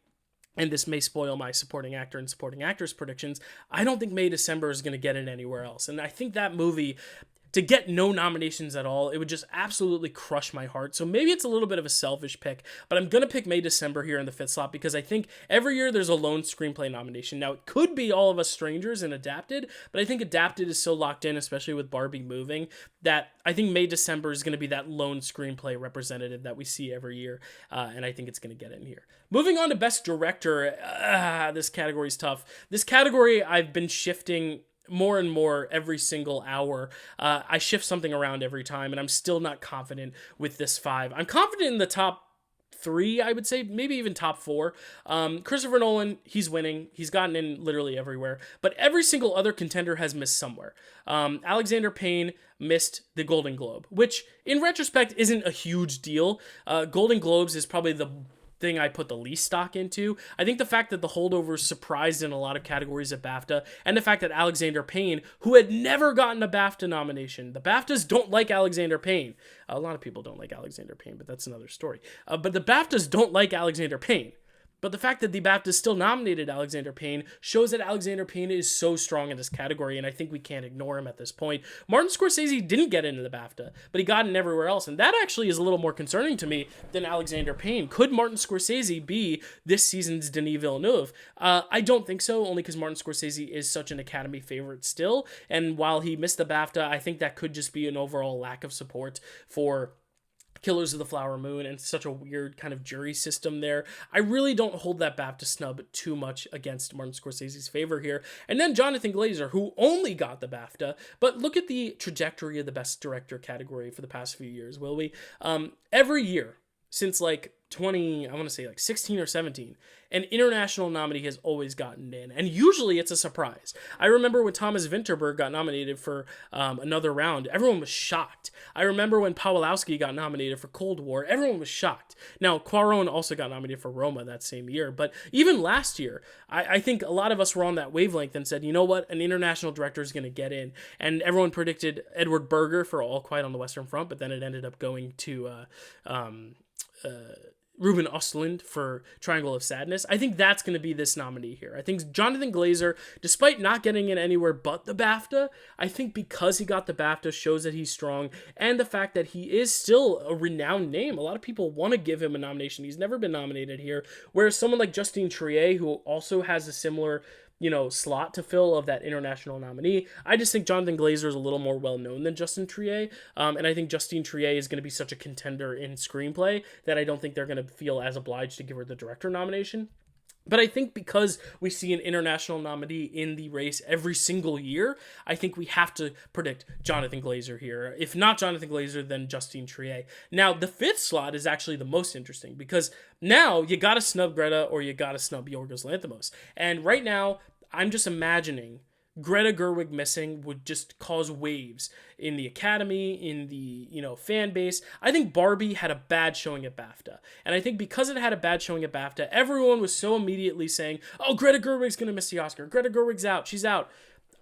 and this may spoil my supporting actor and supporting actress predictions, I don't think May December is going to get in anywhere else. And I think that movie, to get no nominations at all, it would just absolutely crush my heart. So maybe it's a little bit of a selfish pick, but I'm going to pick May December here in the 5th slot because I think every year there's a lone screenplay nomination. Now, it could be All of Us Strangers and Adapted, but I think Adapted is so locked in, especially with Barbie moving, that I think May December is going to be that lone screenplay representative that we see every year, and I think it's going to get in here. Moving on to Best Director, this category is tough. This category I've been shifting more and more every single hour. I shift something around every time, and I'm still not confident with this 5. I'm confident in the top 3, I would say, maybe even top 4. Christopher Nolan, he's winning. He's gotten in literally everywhere, but every single other contender has missed somewhere. Alexander Payne missed the Golden Globe, which in retrospect isn't a huge deal. Golden Globes is probably the thing I put the least stock into. I think the fact that The Holdovers surprised in a lot of categories at BAFTA, and the fact that Alexander Payne, who had never gotten a BAFTA nomination, the BAFTAs don't like Alexander Payne. A lot of people don't like Alexander Payne, but that's another story. But the BAFTAs don't like Alexander Payne. But the fact that the BAFTA still nominated Alexander Payne shows that Alexander Payne is so strong in this category, and I think we can't ignore him at this point. Martin Scorsese didn't get into the BAFTA, but he got in everywhere else, and that actually is a little more concerning to me than Alexander Payne. Could Martin Scorsese be this season's Denis Villeneuve? I don't think so, only because Martin Scorsese is such an Academy favorite still, and while he missed the BAFTA, I think that could just be an overall lack of support for Killers of the Flower Moon and such a weird kind of jury system there. I really don't hold that BAFTA snub too much against Martin Scorsese's favor here. And then Jonathan Glazer, who only got the BAFTA, but look at the trajectory of the Best Director category for the past few years, will we? Every year since like 16 or 17, an international nominee has always gotten in, and usually it's a surprise. I remember when Thomas Vinterberg got nominated for Another Round, everyone was shocked. I remember when Pawlowski got nominated for Cold War, everyone was shocked. Now, Cuarón also got nominated for Roma that same year, but even last year, I think a lot of us were on that wavelength and said, you know what, an international director is going to get in, and everyone predicted Edward Berger for All Quiet on the Western Front, but then it ended up going to Ruben Östlund for Triangle of Sadness. I think that's going to be this nominee here. I think Jonathan Glazer, despite not getting in anywhere but the BAFTA, I think because he got the BAFTA shows that he's strong, and the fact that he is still a renowned name. A lot of people want to give him a nomination. He's never been nominated here, whereas someone like Justine Triet, who also has a similar slot to fill of that international nominee. I just think Jonathan Glazer is a little more well-known than Justine Triet, and I think Justine Triet is going to be such a contender in screenplay that I don't think they're going to feel as obliged to give her the director nomination. But I think because we see an international nominee in the race every single year, I think we have to predict Jonathan Glazer here. If not Jonathan Glazer, then Justine Triet. Now, the 5th slot is actually the most interesting because now you got to snub Greta or you got to snub Yorgos Lanthimos. And right now, I'm just imagining Greta Gerwig missing would just cause waves in the Academy, in the fan base. I think Barbie had a bad showing at BAFTA, and I think because it had a bad showing at BAFTA, everyone was so immediately saying, "Oh, Greta Gerwig's gonna miss the Oscar. Greta Gerwig's out. She's out."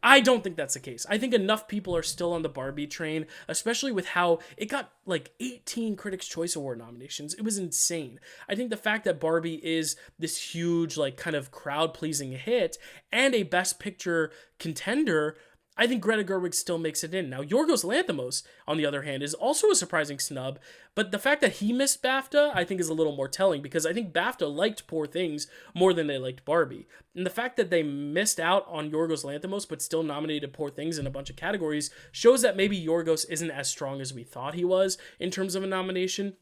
I don't think that's the case. I think enough people are still on the Barbie train, especially with how it got like 18 Critics' Choice Award nominations. It was insane. I think the fact that Barbie is this huge, like, kind of crowd-pleasing hit and a Best Picture contender, I think Greta Gerwig still makes it in. Now, Yorgos Lanthimos, on the other hand, is also a surprising snub, but the fact that he missed BAFTA, I think, is a little more telling, because I think BAFTA liked Poor Things more than they liked Barbie. And the fact that they missed out on Yorgos Lanthimos, but still nominated Poor Things in a bunch of categories, shows that maybe Yorgos isn't as strong as we thought he was in terms of a nomination.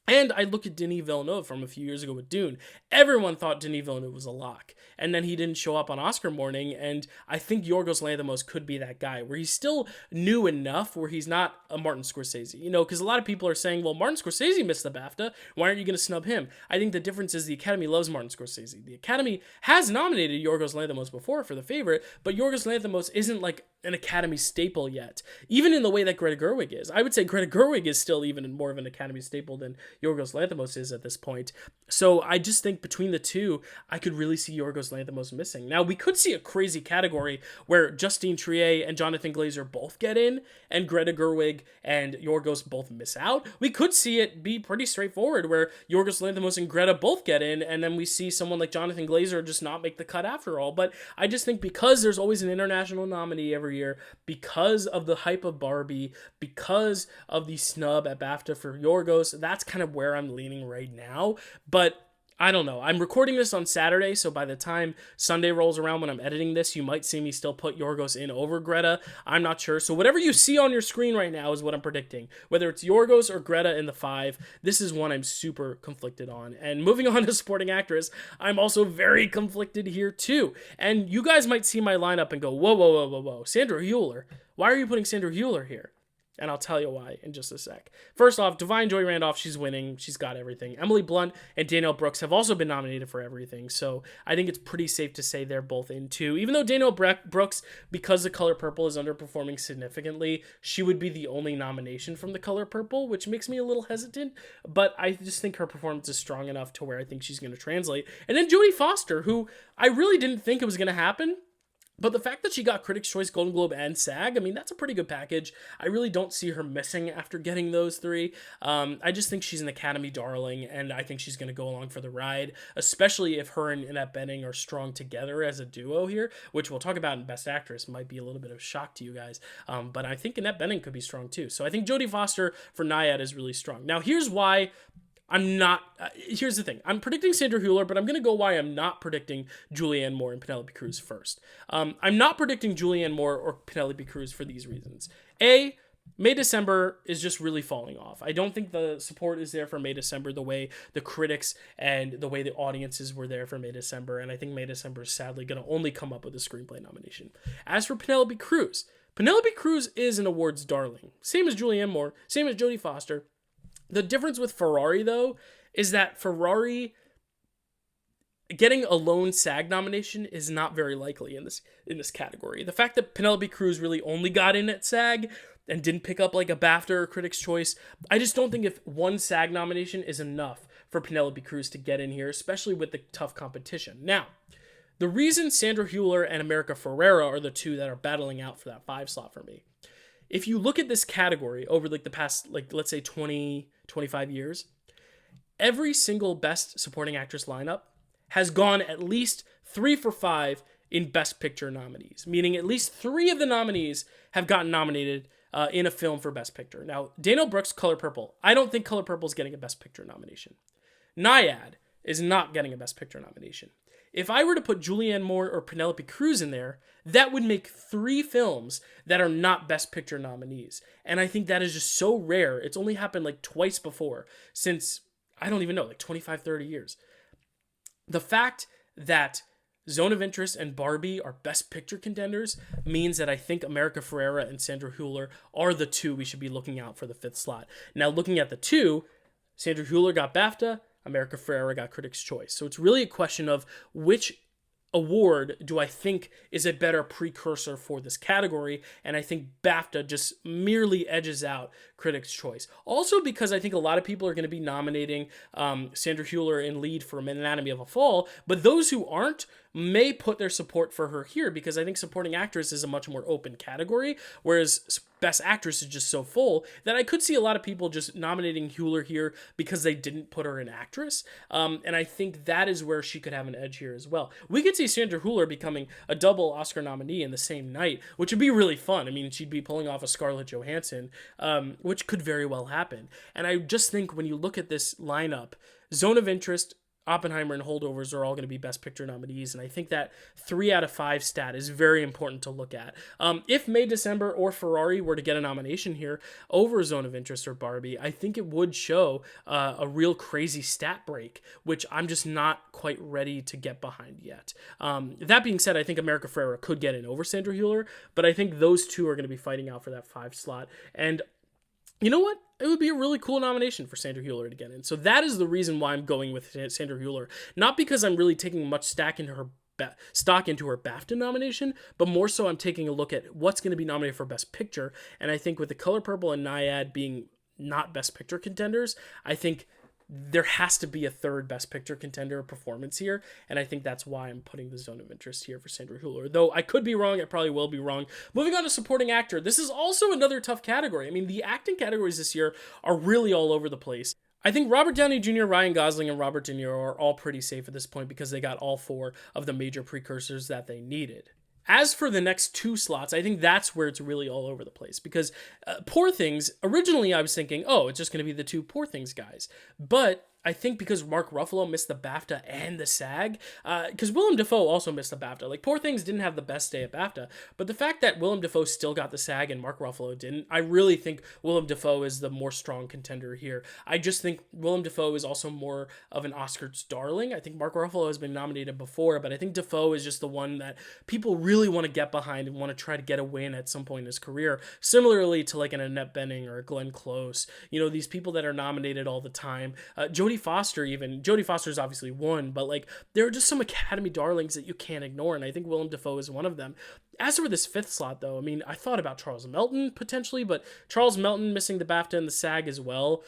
And I look at Denis Villeneuve from a few years ago with Dune. Everyone thought Denis Villeneuve was a lock. And then he didn't show up on Oscar morning, and I think Yorgos Lanthimos could be that guy, where he's still new enough where he's not a Martin Scorsese. You know, because a lot of people are saying, well, Martin Scorsese missed the BAFTA. Why aren't you going to snub him? I think the difference is the Academy loves Martin Scorsese. The Academy has nominated Yorgos Lanthimos before for The Favorite, but Yorgos Lanthimos isn't like an Academy staple yet, even in the way that Greta Gerwig is. I would say Greta Gerwig is still even more of an Academy staple than Yorgos Lanthimos is at this point. So I just think between the two, I could really see Yorgos Lanthimos missing. Now, we could see a crazy category where Justine Triet and Jonathan Glazer both get in, and Greta Gerwig and Yorgos both miss out. We could see it be pretty straightforward, where Yorgos Lanthimos and Greta both get in, and then we see someone like Jonathan Glazer just not make the cut after all. But I just think because there's always an international nominee every year, because of the hype of Barbie, because of the snub at BAFTA for Yorgos, that's kind of where I'm leaning right now. But I don't know. I'm recording this on Saturday, so by the time Sunday rolls around when I'm editing this, you might see me still put Yorgos in over Greta. I'm not sure. So whatever you see on your screen right now is what I'm predicting. Whether it's Yorgos or Greta in the 5, this is one I'm super conflicted on. And moving on to supporting actress, I'm also very conflicted here too. And you guys might see my lineup and go, whoa, whoa, whoa, whoa, whoa. Sandra Hüller. Why are you putting Sandra Hüller here? And I'll tell you why in just a sec. First off, Divine Joy Randolph, she's winning. She's got everything. Emily Blunt and Danielle Brooks have also been nominated for everything. So I think it's pretty safe to say they're both in too. Even though Danielle Brooks, because The Color Purple is underperforming significantly, she would be the only nomination from The Color Purple, which makes me a little hesitant. But I just think her performance is strong enough to where I think she's going to translate. And then Jodie Foster, who I really didn't think it was going to happen. But the fact that she got Critics' Choice, Golden Globe, and SAG, I mean, that's a pretty good package. I really don't see her missing after getting those 3. I just think she's an Academy darling, and I think she's going to go along for the ride, especially if her and Annette Bening are strong together as a duo here, which we'll talk about in Best Actress. Might be a little bit of a shock to you guys, but I think Annette Bening could be strong too. So I think Jodie Foster for Nyad is really strong. Now, here's why I'm not, here's the thing. I'm predicting Sandra Hüller, but I'm going to go why I'm not predicting Julianne Moore and Penelope Cruz first. I'm not predicting Julianne Moore or Penelope Cruz for these reasons. A, May December is just really falling off. I don't think the support is there for May December the way the critics and the way the audiences were there for May December, and I think May December is sadly going to only come up with a screenplay nomination. As for Penelope Cruz is an awards darling. Same as Julianne Moore, same as Jodie Foster. The difference with Ferrari, though, is that Ferrari getting a lone SAG nomination is not very likely in this category. The fact that Penelope Cruz really only got in at SAG and didn't pick up like a BAFTA or Critics' Choice, I just don't think if one SAG nomination is enough for Penelope Cruz to get in here, especially with the tough competition. Now, the reason Sandra Hüller and America Ferrera are the two that are battling out for that 5 slot for me, if you look at this category over like the past, like let's say 20, 25 years, every single Best Supporting Actress lineup has gone at least 3 for 5 in Best Picture nominees, meaning at least 3 of the nominees have gotten nominated in a film for Best Picture. Now, Danielle Brooks, Color Purple. I don't think Color Purple is getting a Best Picture nomination. Nyad is not getting a Best Picture nomination. If I were to put Julianne Moore or Penelope Cruz in there, that would make 3 films that are not Best Picture nominees. And I think that is just so rare. It's only happened like twice before since, I don't even know, like 25, 30 years. The fact that Zone of Interest and Barbie are Best Picture contenders means that I think America Ferrera and Sandra Hüller are the 2 we should be looking out for the 5th slot. Now, looking at the 2, Sandra Hüller got BAFTA, America Ferrera got Critics' Choice. So it's really a question of which award do I think is a better precursor for this category, and I think BAFTA just merely edges out Critics' Choice. Also because I think a lot of people are going to be nominating Sandra Hüller in lead for Anatomy of a Fall, but those who aren't may put their support for her here because I think supporting actress is a much more open category, whereas Best Actress is just so full that I could see a lot of people just nominating Hüller here because they didn't put her in actress. And I think that is where she could have an edge here as well. We could see Sandra Hüller becoming a double Oscar nominee in the same night, which would be really fun. I mean, she'd be pulling off a Scarlett Johansson, which could very well happen. And I just think when you look at this lineup, Zone of Interest, Oppenheimer, and Holdovers are all going to be Best Picture nominees, and I think that 3 out of 5 stat is very important to look at. If May, December, or Ferrari were to get a nomination here over Zone of Interest or Barbie, I think it would show a real crazy stat break, which I'm just not quite ready to get behind yet. That being said, I think America Ferrera could get in over Sandra Hüller, but I think those two are going to be fighting out for that 5 slot, and you know what? It would be a really cool nomination for Sandra Hüller to get in. So that is the reason why I'm going with Sandra Hüller. Not because I'm really taking much stock into her BAFTA nomination, but more so I'm taking a look at what's going to be nominated for Best Picture. And I think with The Color Purple and Nyad being not Best Picture contenders, I think there has to be a third Best Picture contender performance here, and I think that's why I'm putting the Zone of Interest here for Sandra Hüller. Though I could be wrong, I probably will be wrong. Moving on to Supporting Actor, this is also another tough category. I mean, the acting categories this year are really all over the place. I think Robert Downey Jr., Ryan Gosling, and Robert De Niro are all pretty safe at this point because they got all 4 of the major precursors that they needed. As for the next 2 slots, I think that's where it's really all over the place because Poor Things, originally I was thinking, oh, it's just going to be the 2 Poor Things guys. But I think because Mark Ruffalo missed the BAFTA and the SAG, because Willem Dafoe also missed the BAFTA. Like, Poor Things didn't have the best day at BAFTA, but the fact that Willem Dafoe still got the SAG and Mark Ruffalo didn't, I really think Willem Dafoe is the more strong contender here. I just think Willem Dafoe is also more of an Oscars darling. I think Mark Ruffalo has been nominated before, but I think Dafoe is just the one that people really want to get behind and want to try to get a win at some point in his career, similarly to like an Annette Bening or a Glenn Close. You know, these people that are nominated all the time. Jodie Foster's obviously won, but like there are just some Academy darlings that you can't ignore, and I think Willem Dafoe is one of them. As for this 5th slot, though, I mean, I thought about Charles Melton potentially, but Charles Melton missing the BAFTA and the SAG as well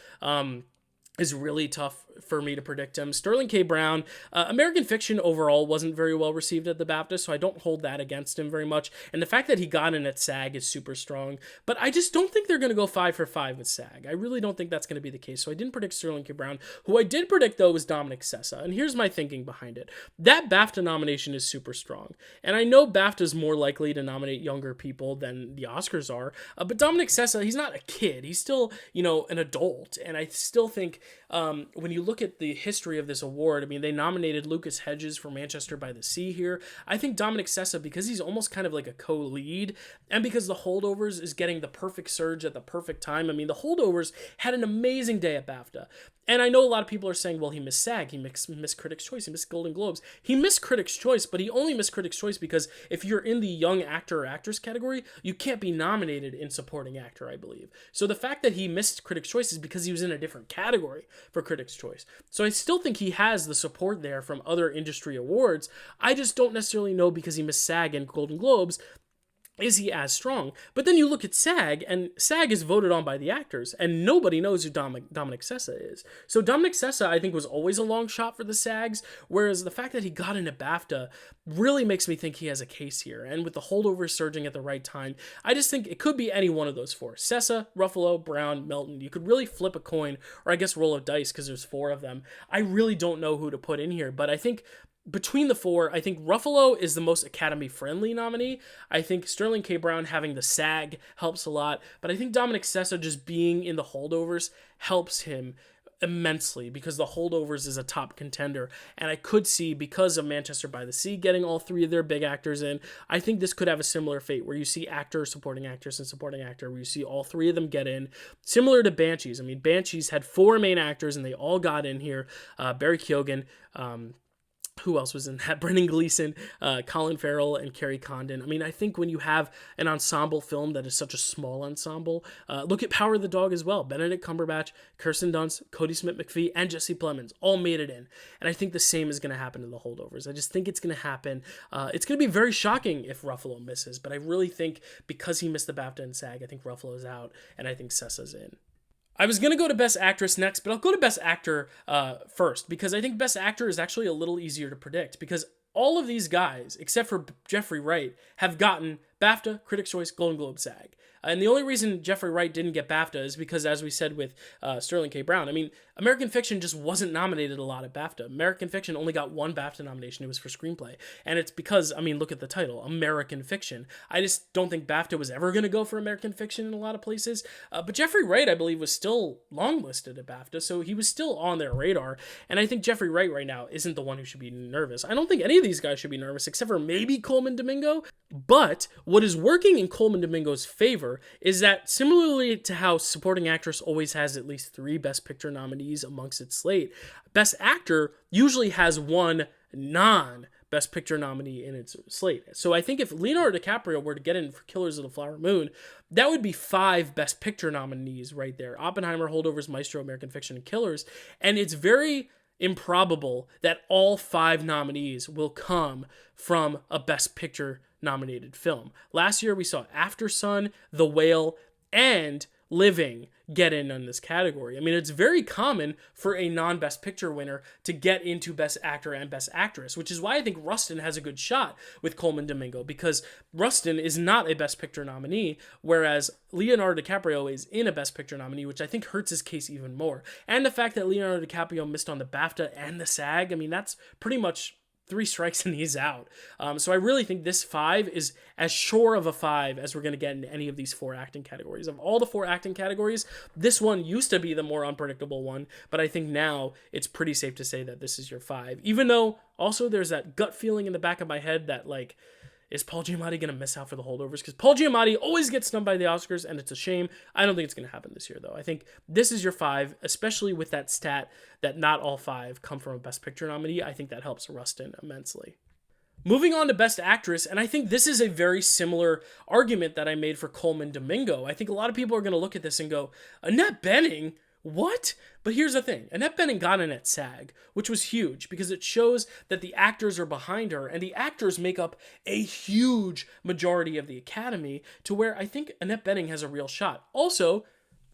is really tough for me to predict him. Sterling K. Brown, American Fiction overall wasn't very well received at the BAFTA, so I don't hold that against him very much. And the fact that he got in at SAG is super strong, but I just don't think they're going to go 5 for 5 with SAG. I really don't think that's going to be the case, so I didn't predict Sterling K. Brown. Who I did predict, though, was Dominic Sessa, and here's my thinking behind it. That BAFTA nomination is super strong, and I know BAFTA is more likely to nominate younger people than the Oscars are, but Dominic Sessa, he's not a kid. He's still, you know, an adult, and I still think when you look at the history of this award, I mean, they nominated Lucas Hedges for Manchester by the Sea here. I think Dominic Sessa, because he's almost kind of like a co-lead, and because The Holdovers is getting the perfect surge at the perfect time. I mean, The Holdovers had an amazing day at BAFTA. And I know a lot of people are saying, well, he missed SAG, he missed Critics' Choice, he missed Golden Globes. He missed Critics' Choice, but he only missed Critics' Choice because if you're in the young actor or actress category, you can't be nominated in supporting actor, I believe. So the fact that he missed Critics' Choice is because he was in a different category for Critics' Choice. So I still think he has the support there from other industry awards. I just don't necessarily know because he missed SAG and Golden Globes, is he as strong? But then you look at SAG, and SAG is voted on by the actors, and nobody knows who Dominic Sessa is. So Dominic Sessa, I think, was always a long shot for the SAGs, whereas the fact that he got into BAFTA really makes me think he has a case here. And with the Holdovers surging at the right time, I just think it could be any one of those 4. Sessa, Ruffalo, Brown, Melton. You could really flip a coin, or I guess roll a dice, because there's 4 of them. I really don't know who to put in here, but I think between the 4, I think Ruffalo is the most Academy-friendly nominee. I think Sterling K. Brown having the SAG helps a lot, but I think Dominic Sessa just being in the Holdovers helps him immensely because the Holdovers is a top contender, and I could see, because of Manchester by the Sea getting all 3 of their big actors in, I think this could have a similar fate where you see actor, supporting actress, and supporting actor, where you see all 3 of them get in, similar to Banshees. I mean, Banshees had 4 main actors, and they all got in here. Barry Keoghan, who else was in that? Brendan Gleeson, Colin Farrell, and Kerry Condon. I mean, I think when you have an ensemble film that is such a small ensemble, look at Power of the Dog as well. Benedict Cumberbatch, Kirsten Dunst, Cody Smith-McPhee, and Jesse Plemons all made it in. And I think the same is going to happen to The Holdovers. I just think it's going to happen. It's going to be very shocking if Ruffalo misses, but I really think because he missed the BAFTA and SAG, I think Ruffalo's out, and I think Sessa's in. I was going to go to Best Actress next, but I'll go to Best Actor first, because I think Best Actor is actually a little easier to predict, because all of these guys, except for Jeffrey Wright, have gotten BAFTA, Critics' Choice, Golden Globe, SAG. And the only reason Jeffrey Wright didn't get BAFTA is because, as we said with Sterling K. Brown, I mean, American Fiction just wasn't nominated a lot at BAFTA. American Fiction only got one BAFTA nomination. It was for Screenplay. And it's because, I mean, look at the title, American Fiction. I just don't think BAFTA was ever going to go for American Fiction in a lot of places. But Jeffrey Wright, I believe, was still longlisted at BAFTA, so he was still on their radar. And I think Jeffrey Wright right now isn't the one who should be nervous. I don't think any of these guys should be nervous, except for maybe Coleman Domingo. But what is working in Coleman Domingo's favor is that, similarly to how supporting actress always has at least 3 Best Picture nominees amongst its slate, Best Actor usually has one non-Best Picture nominee in its slate. So I think if Leonardo DiCaprio were to get in for Killers of the Flower Moon, that would be 5 Best Picture nominees right there. Oppenheimer, Holdovers, Maestro, American Fiction, and Killers. And it's very improbable that all 5 nominees will come from a Best Picture nominated film. Last year we saw After Sun, The Whale, and Living get in on this category. I mean, it's very common for a non-Best Picture winner to get into Best Actor and Best Actress, which is why I think Rustin has a good shot with Coleman Domingo, because Rustin is not a Best Picture nominee, whereas Leonardo DiCaprio is in a Best Picture nominee, which I think hurts his case even more. And the fact that Leonardo DiCaprio missed on the BAFTA and the SAG, I mean, that's pretty much 3 strikes and he's out. So I really think this 5 is as sure of a 5 as we're going to get in any of these 4 acting categories. Of all the 4 acting categories, this one used to be the more unpredictable one, but I think now it's pretty safe to say that this is your 5. Even though also there's that gut feeling in the back of my head that, like, is Paul Giamatti going to miss out for The Holdovers? Because Paul Giamatti always gets snubbed by the Oscars, and it's a shame. I don't think it's going to happen this year, though. I think this is your 5, especially with that stat that not all 5 come from a Best Picture nominee. I think that helps Rustin immensely. Moving on to Best Actress, and I think this is a very similar argument that I made for Coleman Domingo. I think a lot of people are going to look at this and go, Annette Bening? What? But here's the thing. Annette Bening got in at SAG, which was huge because it shows that the actors are behind her, and the actors make up a huge majority of the Academy, to where I think Annette Bening has a real shot. Also,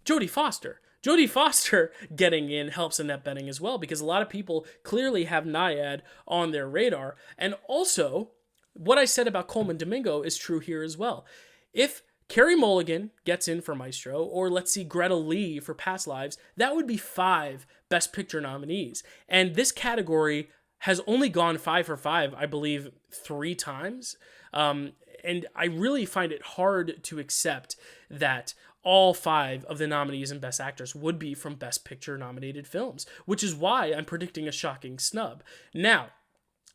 Jodie Foster. Jodie Foster getting in helps Annette Bening as well, because a lot of people clearly have Naiad on their radar. And also, what I said about Coleman Domingo is true here as well. If Carey Mulligan gets in for Maestro, or let's see, Greta Lee for Past Lives, that would be 5 Best Picture nominees. And this category has only gone 5 for 5, I believe, 3 times. And I really find it hard to accept that all 5 of the nominees and Best Actress would be from Best Picture nominated films, which is why I'm predicting a shocking snub. Now,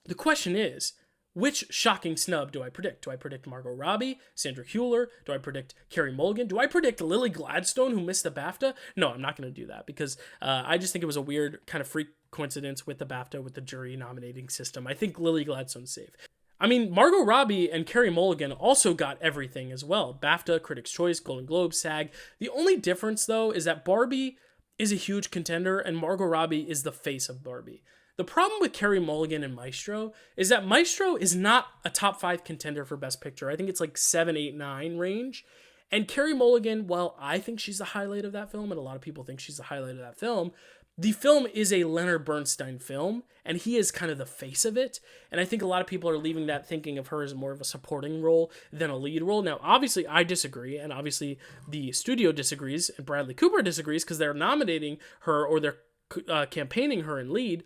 the question is, which shocking snub do I predict? Do I predict Margot Robbie, Sandra Hüller? Do I predict Carey Mulligan? Do I predict Lily Gladstone, who missed the BAFTA? No, I'm not going to do that, because I just think it was a weird kind of freak coincidence with the BAFTA, with the jury nominating system. I think Lily Gladstone's safe. I mean, Margot Robbie and Carey Mulligan also got everything as well. BAFTA, Critics' Choice, Golden Globe, SAG. The only difference, though, is that Barbie is a huge contender, and Margot Robbie is the face of Barbie. The problem with Carey Mulligan and Maestro is that Maestro is not a top 5 contender for Best Picture. I think it's like 7, 8, 9 range. And Carey Mulligan, well, I think she's the highlight of that film, and a lot of people think she's the highlight of that film. The film is a Leonard Bernstein film, and he is kind of the face of it. And I think a lot of people are leaving that thinking of her as more of a supporting role than a lead role. Now, obviously, I disagree, and obviously the studio disagrees, and Bradley Cooper disagrees, because they're nominating her, or they're campaigning her in lead.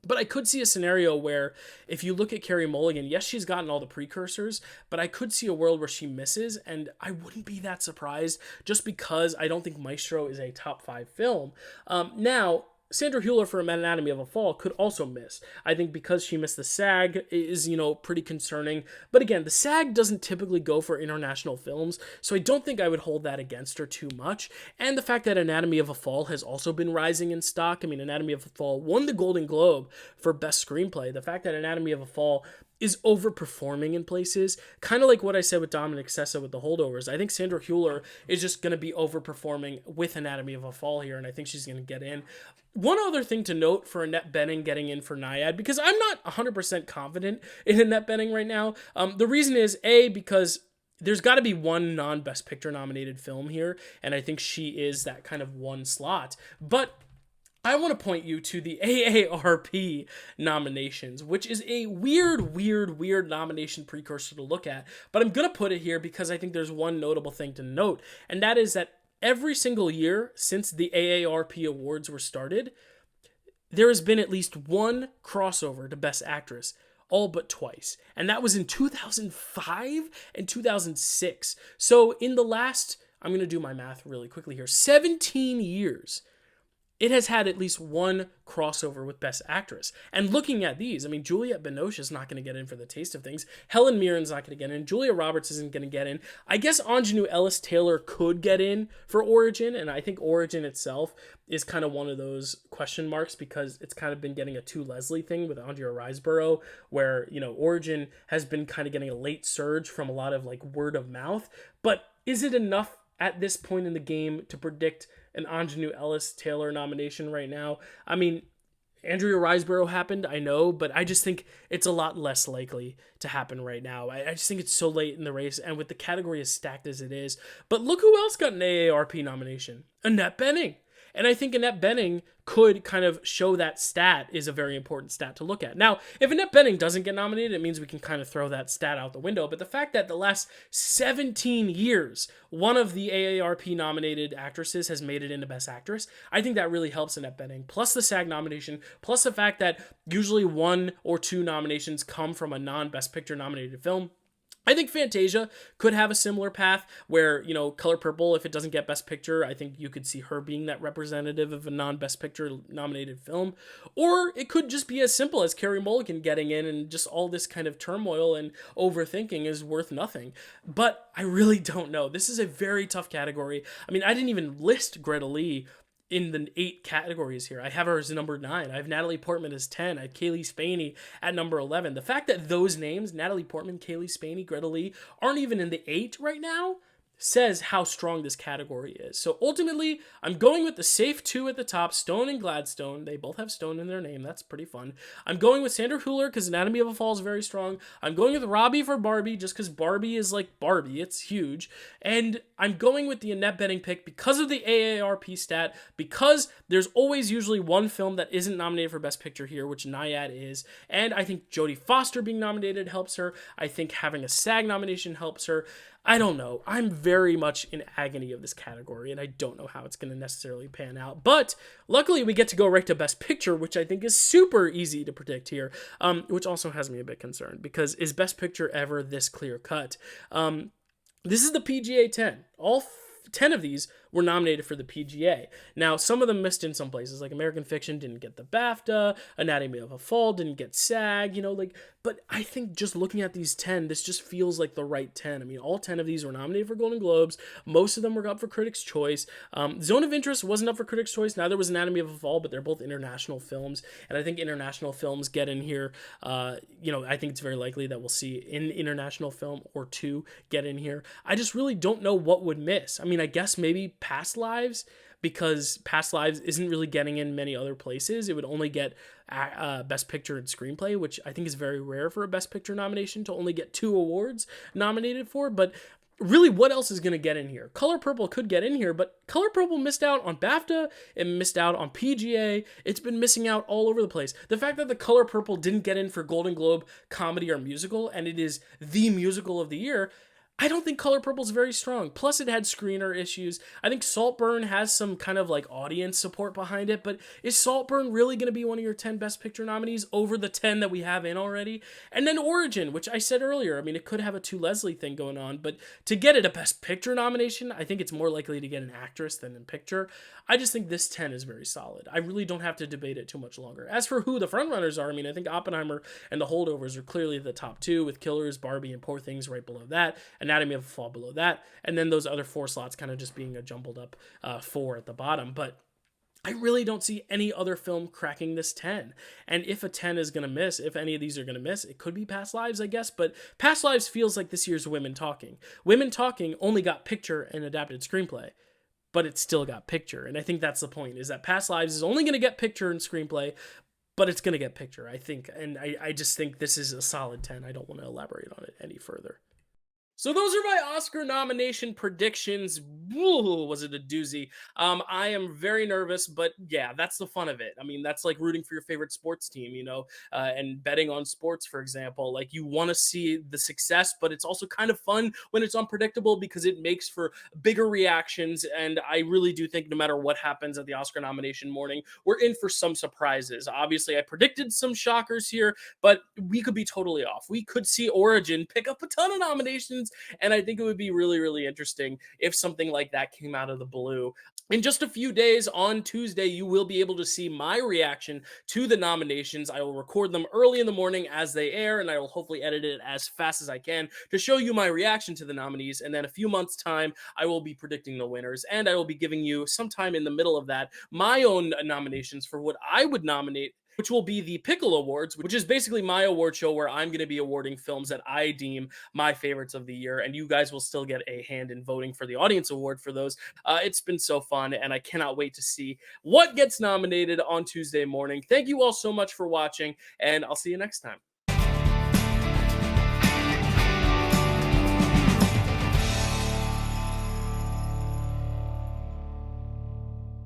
But I could see a scenario where, if you look at Carey Mulligan, yes, she's gotten all the precursors, but I could see a world where she misses, and I wouldn't be that surprised, just because I don't think Maestro is a top 5 film. Now, Sandra Hüller for Anatomy of a Fall could also miss. I think because she missed the SAG is, pretty concerning. But again, the SAG doesn't typically go for international films, so I don't think I would hold that against her too much. And the fact that Anatomy of a Fall has also been rising in stock. I mean, Anatomy of a Fall won the Golden Globe for Best Screenplay. The fact that Anatomy of a Fall is overperforming in places, kind of like what I said with Dominic Sessa with The Holdovers. I think Sandra Hüller is just going to be overperforming with Anatomy of a Fall here, and I think she's going to get in. One other thing to note for Annette Bening getting in for Nyad, because I'm not 100% confident in Annette Bening right now. The reason is, A, because there's got to be one non-Best Picture nominated film here, and I think she is that kind of one slot. But I want to point you to the AARP nominations, which is a weird nomination precursor to look at. But I'm going to put it here because I think there's one notable thing to note, and that is that every single year since the AARP awards were started, there has been at least one crossover to Best Actress, all but twice. And that was in 2005 and 2006. So in the last, I'm going to do my math really quickly here, 17 years, it has had at least one crossover with Best Actress. And looking at these, I mean, Juliette Binoche is not going to get in for The Taste of Things. Helen Mirren's not going to get in. Julia Roberts isn't going to get in. I guess Ingenue Ellis Taylor could get in for Origin, and I think Origin itself is kind of one of those question marks because it's kind of been getting a To Leslie thing with Andrea Riseborough, where, Origin has been kind of getting a late surge from a lot of like word of mouth. But is it enough at this point in the game to predict an Ingenue Ellis Taylor nomination right now? I mean, Andrea Riseborough happened, I know, but I just think it's a lot less likely to happen right now. I just think it's so late in the race, and with the category as stacked as it is. But look who else got an AARP nomination. Annette Bening. And I think Annette Bening could kind of show that stat is a very important stat to look at. Now, if Annette Bening doesn't get nominated, it means we can kind of throw that stat out the window. But the fact that the last 17 years, one of the AARP nominated actresses has made it into Best Actress, I think that really helps Annette Bening. Plus the SAG nomination, plus the fact that usually one or two nominations come from a non-Best Picture nominated film. I think Fantasia could have a similar path where, Color Purple, if it doesn't get Best Picture, I think you could see her being that representative of a non-Best Picture nominated film. Or it could just be as simple as Carey Mulligan getting in, and just all this kind of turmoil and overthinking is worth nothing. But I really don't know. This is a very tough category. I mean, I didn't even list Greta Lee in the 8 categories here. I have her as number 9. I have Natalie Portman as 10. I have Kaylee Spaney at number 11. The fact that those names, Natalie Portman, Kaylee Spaney, Greta Lee, aren't even in the 8 right now says how strong this category is. So ultimately, I'm going with the safe 2 at the top, Stone and Gladstone. They both have Stone in their name. That's pretty fun. I'm going with Sandra Hüller because Anatomy of a Fall is very strong. I'm going with Robbie for Barbie just because Barbie is like Barbie. It's huge. And I'm going with the Annette Bening pick because of the AARP stat, because there's always usually one film that isn't nominated for Best Picture here, which Nyad is. And I think Jodie Foster being nominated helps her. I think having a SAG nomination helps her. I don't know. I'm very much in agony of this category, and I don't know how it's going to necessarily pan out. But luckily, we get to go right to Best Picture, which I think is super easy to predict here, which also has me a bit concerned, because is Best Picture ever this clear-cut? This is the PGA 10. All 10 of these were nominated for the PGA. Now, some of them missed in some places, like American Fiction didn't get the BAFTA, Anatomy of a Fall didn't get SAG, but I think just looking at these 10, this just feels like the right 10. I mean, all 10 of these were nominated for Golden Globes. Most of them were up for Critics' Choice. Zone of Interest wasn't up for Critics' Choice. Neither was Anatomy of a Fall, but they're both international films, and I think international films get in here. I think it's very likely that we'll see an international film or two get in here. I just really don't know what would miss. I mean, I guess maybe Past Lives, because Past Lives isn't really getting in many other places. It would only get Best Picture and Screenplay, which I think is very rare for a Best Picture nomination to only get 2 awards nominated for. But really, what else is going to get in here? Color Purple could get in here, but Color Purple missed out on BAFTA and missed out on PGA. It's been missing out all over the place. The fact that the Color Purple didn't get in for Golden Globe comedy or musical, and it is the musical of the year, I don't think Color Purple is very strong. Plus, it had screener issues. I think Saltburn has some kind of like audience support behind it, but is Saltburn really going to be one of your 10 Best Picture nominees over the 10 that we have in already? And then Origin, which I said earlier, I mean, it could have a To Leslie thing going on, but to get it a Best Picture nomination, I think it's more likely to get an actress than in picture. I just think this 10 is very solid. I really don't have to debate it too much longer. As for who the frontrunners are, I mean, I think Oppenheimer and The Holdovers are clearly the top two, with Killers, Barbie, and Poor Things right below that. Anatomy of a Fall below that, and then those other four slots kind of just being a jumbled up four at the bottom. But I really don't see any other film cracking this 10. And if a 10 is going to miss, if any of these are going to miss, it could be Past Lives, I guess. But Past Lives feels like this year's Women Talking. Women Talking only got picture and adapted screenplay, but it still got picture. And I think that's the point, is that Past Lives is only going to get picture and screenplay, but it's going to get picture, I think. And I just think this is a solid 10. I don't want to elaborate on it any further. So those are my Oscar nomination predictions. Woo, was it a doozy? I am very nervous, but yeah, that's the fun of it. I mean, that's like rooting for your favorite sports team, and betting on sports, for example. Like, you want to see the success, but it's also kind of fun when it's unpredictable because it makes for bigger reactions. And I really do think no matter what happens at the Oscar nomination morning, we're in for some surprises. Obviously, I predicted some shockers here, but we could be totally off. We could see Origin pick up a ton of nominations, and I think it would be really, really interesting if something like that came out of the blue. In just a few days, on Tuesday, you will be able to see my reaction to the nominations. I will record them early in the morning as they air, and I will hopefully edit it as fast as I can to show you my reaction to the nominees. And then a few months' time, I will be predicting the winners, and I will be giving you sometime in the middle of that my own nominations for what I would nominate, which will be the Pickle Awards, which is basically my award show where I'm going to be awarding films that I deem my favorites of the year. And you guys will still get a hand in voting for the audience award for those. It's been so fun, and I cannot wait to see what gets nominated on Tuesday morning. Thank you all so much for watching, and I'll see you next time.